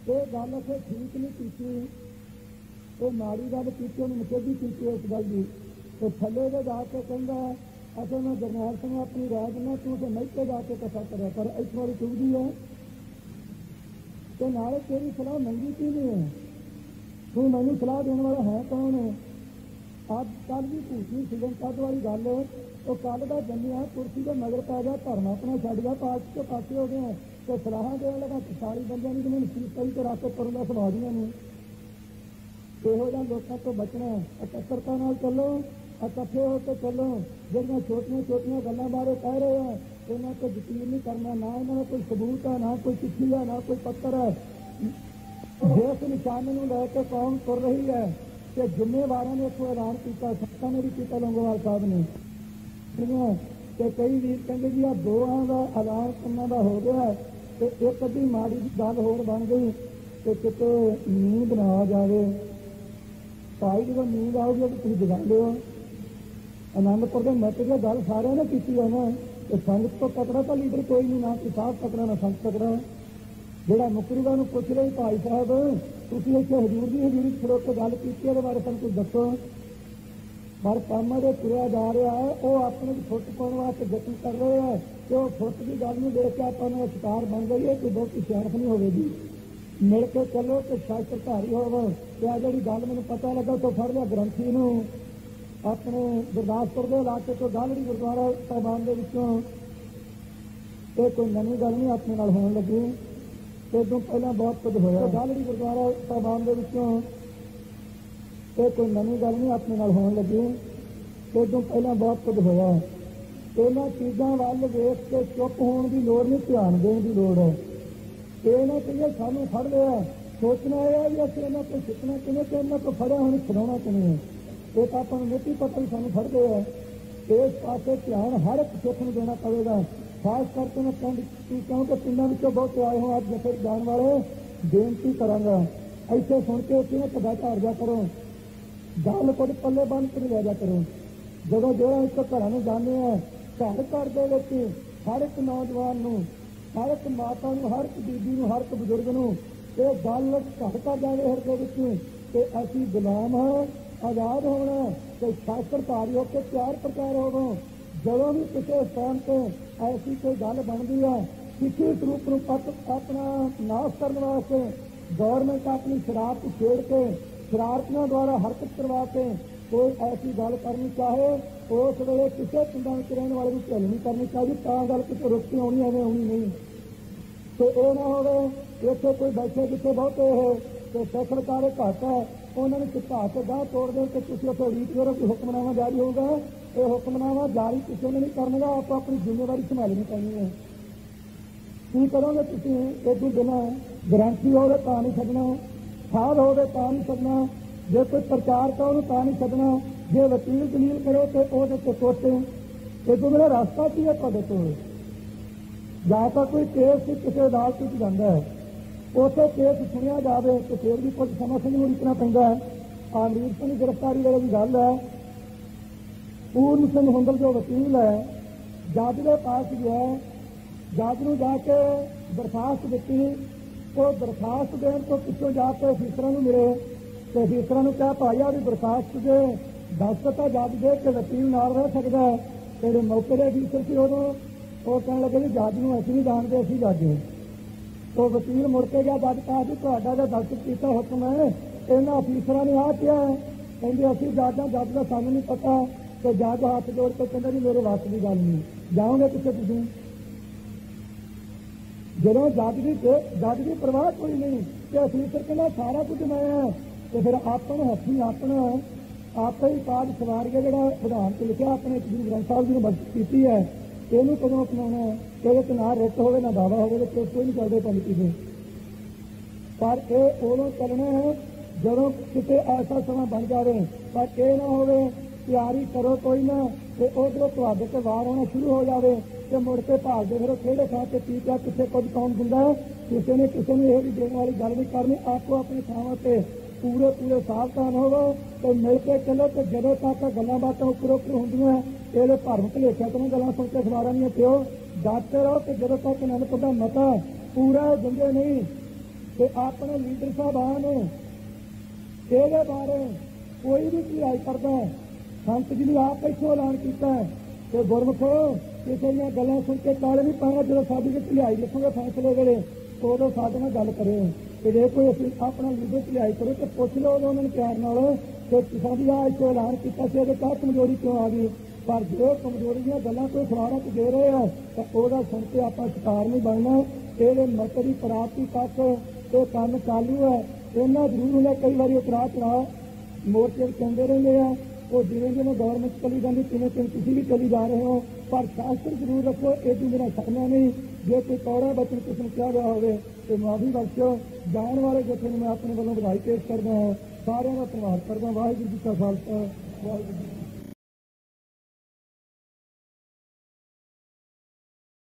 Speaker 1: ਇਹ ਗੱਲ ਅਸੀਂ ਠੀਕ ਨਹੀਂ ਕੀਤੀ, ਇਹ ਮਾੜੀ ਗੱਲ ਕੀਤੀ, ਉਹਨੂੰ ਨਿਖੇਧੀ ਕੀਤੀ ਇਸ ਗੱਲ ਦੀ। ਤੇ ਥੱਲੇ ਦੇ ਜਾ ਕੇ ਕਹਿੰਦਾ ਅਸਲ ਮੈਂ ਜਰਨੈਲ ਸਿੰਘ ਆਪਣੀ ਰਾਜ ਦਿੰਦਾ, ਤੂੰ ਤੇ ਮਹਿਕੇ ਜਾ ਕੇ ਕਥਾ ਕਰਿਆ ਕਰ, ਇੱਥੋਂ ਵਾਲੀ ਚੁੱਭਦੀ ਹੈ। ਤੇ ਨਾਲੇ ਤੇਰੀ ਸਲਾਹ ਮੰਗੀ ਕੀ ਨਹੀਂ ਹੈ, ਤੂੰ ਮੈਨੂੰ ਸਲਾਹ ਦੇਣ ਵਾਲਾ ਹੈ ਕੌਣ ਹੈ। ਅੱਜ ਕੱਲ੍ਹ ਵੀ ਭੂਤੀ ਸਿਗਨ ਕੱਦ ਵਾਲੀ ਗੱਲ, ਉਹ ਕੱਲ੍ਹ ਦਾ ਜੰਮਿਆ ਕੁਰਸੀ ਦੇ ਮਗਰ ਪੈ ਗਿਆ, ਧਰਮ ਆਪਣਾ ਛੱਡ ਗਿਆ, ਪਾਰਟੀ ਤੋਂ ਪਾਸੇ ਹੋ ਗਏ ਤੇ ਸਲਾਹਾਂ ਦੇਣ ਲੱਗਾ 40 ਬੰਦਿਆਂ ਦੀ ਮੈਨੂੰ ਸੀਟ ਕਰੀ ਤੇ ਰੱਖ ਕੇ ਤੁਰਨ ਦਾ ਸੁਭਾਅ ਦੀਆਂ ਨੂੰ। ਇਹੋ ਜਿਹੇ ਲੋਕਾਂ ਤੋਂ ਬਚਣਾ, ਇਕੱਤਰਤਾ ਨਾਲ ਚੱਲੋ, ਇਕੱਠੇ ਹੋ ਕੇ ਚੱਲੋ। ਜਿਹੜੀਆਂ ਛੋਟੀਆਂ ਛੋਟੀਆਂ ਗੱਲਾਂ ਬਾਰੇ ਕਹਿ ਰਹੇ ਆ, ਇਹਨਾਂ ਤੇ ਯਕੀਨ ਨਹੀਂ ਕਰਨਾ, ਨਾ ਇਹਨਾਂ ਦਾ ਕੋਈ ਸਬੂਤ ਹੈ, ਨਾ ਕੋਈ ਚਿੱਠੀ ਹੈ, ਨਾ ਕੋਈ ਪੱਤਰ ਹੈ। ਜਿਸ ਨਿਸ਼ਾਨੇ ਨੂੰ ਲੈ ਕੇ ਕੌਮ ਤੁਰ ਰਹੀ ਹੈ ਤੇ ਜ਼ਿੰਮੇਵਾਰਾਂ ਨੇ ਇੱਥੋਂ ਐਲਾਨ ਕੀਤਾ, ਸੰਤਾਂ ਨੇ ਵੀ ਕੀਤਾ, ਲੌਂਗੋਵਾਲ ਸਾਹਿਬ ਨੇ। ਤੇ ਕਈ ਵੀਰ ਕਹਿੰਦੇ ਜੀ ਆ ਦੋਹਾਂ ਦਾ ਐਲਾਨ ਕੰਨਾਂ ਦਾ ਹੋ ਗਿਆ ਤੇ ਇੱਕ ਅੱਧੀ ਮਾੜੀ ਦੀ ਗੱਲ ਹੋਰ ਬਣ ਗਈ ਤੇ ਕਿਤੇ ਨੀਂਦ ਨਾ ਆ ਜਾਵੇ। ਭਾਈ ਜਦੋਂ ਨੀਂਦ ਆਉਗੀ ਤਾਂ ਤੁਸੀਂ ਜਗਾ ਲਿਓ। ਆਨੰਦਪੁਰ ਦੇ ਮੱਤ ਦੀ ਗੱਲ ਸਾਰਿਆਂ ਨੇ ਕੀਤੀ ਹੈ ਨਾ, ਤੇ ਸੰਗਤ ਤੋਂ ਤਕੜਾ ਤਾਂ ਲੀਡਰ ਕੋਈ ਨਹੀਂ, ਨਾ ਕੋਈ ਸਾਹਿਬ ਤਕੜਾ ਨਾ ਸੰਗਤ ਤਕੜਾ। ਜਿਹੜਾ ਮੁਕਰੀਦਾ ਨੂੰ ਪੁੱਛ ਰਹੇ ਭਾਈ ਸਾਹਿਬ ਤੁਸੀਂ ਇੱਥੇ ਹਜ਼ੂਰ ਦੀ ਹਜ਼ੂਰੀ ਖੜੋ ਕੇ ਗੱਲ ਕੀਤੀ, ਇਹਦੇ ਬਾਰੇ ਸਾਨੂੰ ਕੁਝ ਦੱਸੋ। ਪਰ ਕੰਮ ਦੇ ਤੁਰਿਆ ਜਾ ਰਿਹਾ ਹੈ, ਉਹ ਆਪਣੇ ਫੁੱਟ ਪਾਉਣ ਵਾਸਤੇ ਯਤਨ ਕਰ ਰਹੇ ਹੈ ਤੇ ਉਹ ਫੁੱਟ ਦੀ ਗੱਲ ਨੂੰ ਦੇਖ ਕੇ ਆਪਾਂ ਨੂੰ ਸ਼ਿਕਾਰ ਬਣ ਗਈ ਹੈ ਕਿ ਬਹੁਤ ਸਿਆਣਪ ਨਹੀਂ ਹੋਵੇਗੀ। ਮਿਲ ਕੇ ਚੱਲੋ ਤੇ ਸ਼ਾਸਤਰਧਾਰੀ ਹੋਵੋ। ਤੇ ਆ ਜਿਹੜੀ ਗੱਲ ਮੈਨੂੰ ਪਤਾ ਲੱਗਾ ਤੋਂ ਫੜ ਲਿਆ ਗ੍ਰੰਥੀ ਨੂੰ, ਆਪਣੇ ਗੁਰਦਾਸਪੁਰ ਦੇ ਇਲਾਕੇ ਤੋਂ ਗਾਲੜੀ ਗੁਰਦੁਆਰਾ ਸਾਹਿਬਾਨ ਦੇ ਵਿੱਚੋਂ। ਇਹ ਕੋਈ ਨਵੀਂ ਗੱਲ ਨਹੀਂ ਆਪਣੇ ਨਾਲ ਹੋਣ ਲੱਗੀ, ਤੇ ਤੋਂ ਪਹਿਲਾਂ ਬਹੁਤ ਕੁਝ ਹੋਇਆ। ਗਾਲੜੀ ਗੁਰਦੁਆਰਾ ਸਾਹਿਬਾਨ ਦੇ ਵਿੱਚੋਂ ਇਹ ਕੋਈ ਨਵੀਂ ਗੱਲ ਨਹੀਂ ਆਪਣੇ ਨਾਲ ਹੋਣ ਲੱਗੀ, ਤੇ ਤੋਂ ਪਹਿਲਾਂ ਬਹੁਤ ਕੁਝ ਹੋਇਆ। ਇਹਨਾਂ ਚੀਜ਼ਾਂ ਵੱਲ ਵੇਖ ਕੇ ਚੁੱਪ ਹੋਣ ਦੀ ਲੋੜ ਨਹੀਂ, ਧਿਆਨ ਦੇਣ ਦੀ ਲੋੜ ਹੈ। ਇਹ ਨਾ ਕਹੀਏ ਸਾਨੂੰ ਫੜ ਲਿਆ, ਸੋਚਣਾ ਇਹ ਹੈ ਵੀ ਅਸੀਂ ਇਹਨਾਂ ਤੋਂ ਸਿੱਖਣਾ ਕਿਵੇਂ ਤੇ ਇਹਨਾਂ ਤੋਂ ਫੜਿਆ ਹੁਣ ਛਡਾਉਣਾ ਕਿਵੇਂ ਹੈ। ਇਹ ਤਾਂ ਆਪਾਂ ਨੂੰ ਨਹੀਂ ਪਤਾ ਵੀ ਸਾਨੂੰ ਫੜਦੇ ਹੈ। ਇਸ ਪਾਸੇ ਧਿਆਨ ਹਰ ਇੱਕ ਸਿੱਖ ਨੂੰ ਦੇਣਾ ਪਵੇਗਾ, ਖਾਸ ਕਰਕੇ ਮੈਂ ਕਿਉਂਕਿ ਪਿੰਡਾਂ ਵਿੱਚੋਂ ਬਹੁਤ ਆਏ ਹੋ, ਅੱਜ ਜਥੇ ਜਾਣ ਵਾਲੇ ਬੇਨਤੀ ਕਰਾਂਗਾ ਇੱਥੇ ਸੁਣ ਕੇ ਕਿਵੇਂ ਕਦਾ ਝਾੜ ਜਾ ਕਰੋ, ਗੱਲ ਕੁਝ ਪੱਲੇ ਬੰਨ ਕੇ ਲੈ ਜਾ ਕਰੋ। ਜਦੋਂ ਜਿਹੜਾ ਇੱਕ ਘਰਾਂ ਨੂੰ ਜਾਂਦੇ ਆ, ਘਰ ਦੇ ਵਿੱਚ ਹਰ ਇੱਕ ਨੌਜਵਾਨ ਨੂੰ, ਹਰ ਇੱਕ ਮਾਤਾ ਨੂੰ, ਹਰ ਇੱਕ ਬੀਬੀ ਨੂੰ, ਹਰ ਇੱਕ ਬਜ਼ੁਰਗ ਨੂੰ ਇਹ ਗੱਲ ਘਟਦਾ ਜਾਵੇ ਹਿਰਦੇ ਵਿੱਚ ਕਿ ਅਸੀਂ ਗੁਲਾਮ ਹਾਂ, ਆਜ਼ਾਦ ਹੋਣਾ ਤੇ ਸ਼ਾਸਤਰਧਾਰੀ ਹੋ ਕੇ ਤਿਆਰ ਪ੍ਰਚਾਰ ਹੋਵੋ। ਜਦੋਂ ਵੀ ਕਿਸੇ ਸਥਾਨ ਤੇ ਐਸੀ ਕੋਈ ਗੱਲ ਬਣਦੀ ਹੈ, ਕਿਸੇ ਸਰੂਪ ਨੂੰ ਆਪਣਾ ਨਾਸ਼ ਕਰਨ ਵਾਸਤੇ ਗੌਰਮੈਂਟ ਆਪਣੀ ਸ਼ਰਾਰਤ ਛੇੜ ਕੇ, ਸ਼ਰਾਰਤੀਆਂ ਦੁਆਰਾ ਹਰਕਤ ਕਰਵਾ ਕੇ ਕੋਈ ਐਸੀ ਗੱਲ ਕਰਨੀ ਚਾਹੇ, ਉਸ ਵੇਲੇ ਕਿਸੇ ਪਿੰਡਾਂ ਵਿੱਚ ਰਹਿਣ ਵਾਲੇ ਨੂੰ ਝੱਲ ਨਹੀਂ ਕਰਨੀ ਚਾਹੀਦੀ। ਤਾਂ ਗੱਲ ਕਿਤੇ ਰੁਕ ਕੇ ਆਉਣੀ, ਐਵੇਂ ਆਉਣੀ ਨਹੀਂ। ਤੇ ਇਹ ਨਾ ਹੋਵੇ ਇੱਥੇ ਕੋਈ ਬੈਠੇ ਜਿੱਥੇ ਬਹੁਤੇ ਹੋ ਤੇ ਸਿੱਖਲਕਾਰੇ ਘੱਟ ਹੈ, ਉਹਨਾਂ ਨੂੰ ਚੁਕਾ ਕੇ ਗਾਹ ਤੋੜ ਦੇ ਕਿ ਤੁਸੀਂ ਉੱਥੇ ਉਡੀਕ ਕਰੋ ਕਿ ਹੁਕਮਨਾਮਾ ਜਾਰੀ ਹੋਊਗਾ ਇਹ ਹੁਕਮਨਾਮਾ ਜਾਰੀ ਕਿਸੇ ਨੇ ਨਹੀਂ ਕਰਨਾ, ਆਪ ਆਪਣੀ ਜ਼ਿੰਮੇਵਾਰੀ ਸੰਭਾਲਣੀ ਪੈਣੀ ਹੈ। ਕੀ ਕਰੋਗੇ ਤੁਸੀਂ? ਇਹਦੇ ਬਿਨਾਂ ਗਰੰਟੀ ਹੋਵੇ ਤਾਂ ਨਹੀਂ ਛੱਡਣਾ, ਖਾਦ ਹੋਵੇ ਤਾਂ ਨਹੀਂ ਛੱਡਣਾ, ਜੇ ਕੋਈ ਪ੍ਰਚਾਰ ਕਰੋ ਉਹਨੂੰ ਤਾਂ ਨਹੀਂ ਛੱਡਣਾ, ਜੇ ਵਕੀਲ ਦਲੀਲ ਕਰੋ ਤੇ ਉਹਦੇ ਤੇ ਸੋਚੋ। ਇਹਦੇ ਬਿਨਾਂ ਰਸਤਾ ਕੀ ਹੈ ਤੁਹਾਡੇ ਕੋਲ? ਜਾਂ ਤਾਂ ਕੋਈ ਕੇਸ ਕਿਸੇ ਅਦਾਲਤ ਵਿੱਚ ਜਾਂਦਾ ਹੈ, ਉੱਥੇ ਕੇਸ ਸੁਣਿਆ ਜਾਵੇ ਤੇ ਫਿਰ ਵੀ ਕੁਝ ਸਮਾਂ ਸਿੰਘ ਨੂੰ ਉਡੀਕਣਾ ਪੈਂਦਾ ਹੈ। ਅਮਰੀਕ ਸਿੰਘ ਗ੍ਰਿਫਤਾਰੀ ਵੇਲੇ ਦੀ ਗੱਲ ਹੈ, ਪੂਰਨ ਸਿੰਘ ਹੁੰਦਲ ਜੋ ਵਕੀਲ ਹੈ ਜੱਜ ਦੇ ਪਾਸ ਗਿਆ, ਜੱਜ ਨੂੰ ਜਾ ਕੇ ਦਰਖਾਸਤ ਦਿੱਤੀ, ਉਹ ਦਰਖਾਸਤ ਦੇਣ ਤੋਂ ਪਿੱਛੋਂ ਜਾ ਕੇ ਅਫੀਸਰਾਂ ਨੂੰ ਮਿਲੇ ਤੇ ਅਫੀਸਰਾਂ ਨੂੰ ਕਿਹਾ ਭਾਈ ਆ ਵੀ ਦਰਖਾਸਤ ਦੇ ਦਸਤਖਤ ਜੱਜ ਦੇ ਕੇ ਵਕੀਲ ਨਾਲ ਰਹਿ ਸਕਦਾ ਹੈ। ਜਿਹੜੇ ਮੌਕੇ ਦੇ ਅਫੀਸਰ ਸੀ ਉਦੋਂ ਉਹ ਕਹਿਣ ਲੱਗੇ ਵੀ ਜੱਜ ਨੂੰ ਅਸੀਂ ਨਹੀਂ ਜਾਣਦੇ, ਅਸੀਂ ਜੱਜ ਹਾਂ। ਉਹ ਵਕੀਲ ਮੁੜ ਕੇ ਗਿਆ, ਜੱਜ ਕਹਾ ਜੀ ਤੁਹਾਡਾ ਜੋ ਦਸਤਖਤ ਕੀਤਾ ਹੁਕਮ ਹੈ ਇਹਨਾਂ ਅਫੀਸਰਾਂ ਨੇ ਆਹ ਕਿਹਾ ਹੈ, ਕਹਿੰਦੇ ਅਸੀਂ ਜੱਜ ਹਾਂ, ਜੱਜ ਦਾ ਸਾਨੂੰ ਨਹੀਂ ਪਤਾ। ਤੇ ਜੱਜ ਹੱਥ ਜੋੜ ਕੇ ਕਹਿੰਦਾ ਜੀ ਮੇਰੇ ਵੱਸ ਦੀ ਗੱਲ ਨਹੀਂ, ਜਾਓਗੇ ਕਿੱਥੇ ਤੁਸੀਂ? ਜਦੋਂ ਜੱਜ ਦੀ ਪਰਵਾਹ ਕੋਈ ਨਹੀਂ ਤੇ ਅਫੀਸਰ ਕਹਿੰਦਾ ਸਾਰਾ ਕੁਝ ਮੈਂ ਹੈ, ਤੇ ਫਿਰ ਆਪਾਂ ਨੂੰ ਹੱਥੀਂ ਆਪੇ ਹੀ ਕਾਜ ਸਵਾਰੀਆ ਜਿਹੜਾ ਵਿਧਾਨ ਚ ਲਿਖਿਆ ਆਪਣੇ ਗੁਰੂ ਗ੍ਰੰਥ ਸਾਹਿਬ ਜੀ ਨੇ ਬਖਸ਼ ਕੀਤੀ ਹੈ, ਇਹਨੂੰ ਕਦੋਂ ਅਪਣਾਉਣਾ? ਇਹਦੇ ਤੇ ਨਾ ਰਿਟ ਹੋਵੇ ਨਾ ਦਾਵਾ ਹੋਵੇ ਤੇ ਕੋਈ ਨਹੀਂ ਕਰਦੇ ਪੰਡਿਤ ਜੀ। ਪਰ ਇਹ ਉਦੋਂ ਚੱਲਣਾ ਹੈ ਜਦੋਂ ਕਿਤੇ ਐਸਾ ਸਮਾਂ ਬਣ ਜਾਵੇ, ਪਰ ਇਹ ਨਾ ਹੋਵੇ ਤਿਆਰੀ ਕਰੋ ਕੋਈ ਨਾ ਤੇ ਉਧਰੋਂ ਤੁਹਾਡੇ ਤੇ ਵਾਰ ਆਉਣਾ ਸ਼ੁਰੂ ਹੋ ਜਾਵੇ ਤੇ ਮੁੜ ਕੇ ਭਾਲਦੇ ਫਿਰ ਕਿਹੜੇ ਥਾਂ ਤੇ ਕੀ ਪਿਆ, ਕਿੱਥੇ ਕੁਝ ਕੌਣ ਦਿੰਦਾ। ਕਿਸੇ ਨੇ ਇਹ ਵੀ ਦੇਣ ਵਾਲੀ ਗੱਲ ਨਹੀਂ ਕਰਨੀ। ਆਪੋ ਆਪਣੀ ਥਾਵਾਂ ਤੇ ਪੂਰੇ ਸਾਵਧਾਨ ਹੋਵੋ ਤੇ ਮਿਲ ਕੇ ਚੱਲੋ। ਤੇ ਜਦੋਂ ਤੱਕ ਗੱਲਾਂ ਬਾਤਾਂ ਉੱਪਰ ਹੁੰਦੀਆਂ ਇਹਦੇ ਭਰਮ ਭੁਲੇਖਿਆਂ ਤੋਂ ਗੱਲਾਂ ਸੁਣ ਕੇ ਸਵਾਰਾਂ ਨਹੀਂ ਪਿਓ, ਡਰਦੇ ਰਹੋ। ਤੇ ਜਦੋਂ ਤੱਕ ਅਨੰਦਪੁਰ ਦਾ ਮਤਾ ਪੂਰਾ ਦਿੰਦੇ ਨਹੀਂ ਤੇ ਆਪਣੇ ਲੀਡਰ ਸਾਹਿਬਾਨ ਇਹਦੇ ਬਾਰੇ ਕੋਈ ਵੀ ਭਲਾਈ ਕਰਦਾ, ਸੰਤ ਜੀ ਨੇ ਆਪ ਇੱਥੋਂ ਐਲਾਨ ਕੀਤਾ ਤੇ ਗੁਰਮੁਖੋ ਕਿਸੇ ਦੀਆਂ ਗੱਲਾਂ ਸੁਣ ਕੇ ਕਾਲੇ ਨਹੀਂ ਪਾਉਣਾ। ਜਦੋਂ ਸਾਡੀ ਵਿੱਚ ਲਿਆਈ ਲਿਖੋਗੇ ਫੈਸਲੇ ਵੇਲੇ ਉਦੋਂ ਸਾਡੇ ਨਾਲ ਗੱਲ ਕਰਿਓ ਤੇ ਜੇ ਕੋਈ ਅਸੀਂ ਆਪਣਾ ਲੀਡਰ ਲਿਆਈ ਕਰੋ ਤੇ ਪੁੱਛ ਲਓ ਉਹਨਾਂ ਨੂੰ ਪਿਆਰ ਨਾਲ ਕਿ ਸਾਡੀ ਆਹ ਇੱਥੋਂ ਐਲਾਨ ਕੀਤਾ ਸੀ, ਇਹਦੇ ਕਾਹ ਕਮਜ਼ੋਰੀ ਕਿਉਂ ਆ ਗਈ। ਪਰ ਜੋ ਕਮਜ਼ੋਰੀ ਦੀਆਂ ਗੱਲਾਂ ਕੋਈ ਸਵਾਰਾਂ ਚ ਦੇ ਰਹੇ ਆ ਤਾਂ ਉਹਦਾ ਸੁਣ ਕੇ ਆਪਾਂ ਸ਼ਿਕਾਰ ਨਹੀਂ ਬਣਨਾ। ਇਹਦੇ ਮਤ ਦੀ ਪ੍ਰਾਪਤੀ ਤੱਕ ਇਹ ਕੰਮ ਚਾਲੂ ਹੈ। ਇਹਨਾਂ ਜ਼ਰੂਰ ਹੁੰਦਾ ਕਈ ਵਾਰੀ ਉਤਰਾ ਚੜਾ ਮੋਰਚੇ ਕਹਿੰਦੇ ਰਹਿੰਦੇ ਆ, ਉਹ ਜਿਵੇਂ ਜਿਵੇਂ ਗੌਰਮੈਂਟ ਚਲੀ ਜਾਂਦੀ ਤਿਵੇਂ ਤੁਸੀਂ ਵੀ ਚਲੀ ਜਾ ਰਹੇ ਹੋ। ਪਰ ਸ਼ਾਸਤਰ ਜ਼ਰੂਰ ਰੱਖੋ, ਇਹ ਤੂੰ ਮੇਰਾ ਸਕਣਾ ਨਹੀਂ। ਜੇ ਕੋਈ ਕੌੜਾ ਬਚਨ ਕਿਸੇ ਨੂੰ ਕਿਹਾ ਗਿਆ ਹੋਵੇ ਤੇ ਮਾਫੀ ਬਖਸ਼ੋ। ਜਾਣ ਵਾਲੇ ਜਥੇ ਨੂੰ ਮੈਂ ਆਪਣੇ ਵੱਲੋਂ ਵਧਾਈ ਪੇਸ਼ ਕਰਦਾ ਹਾਂ, ਸਾਰਿਆਂ ਦਾ ਧੰਨਵਾਦ ਕਰਦਾ। ਵਾਹਿਗੁਰੂ ਜੀ ਕਾ ਖਾਲਸਾ, ਵਾਹਿਗੁਰੂ ਜੀ।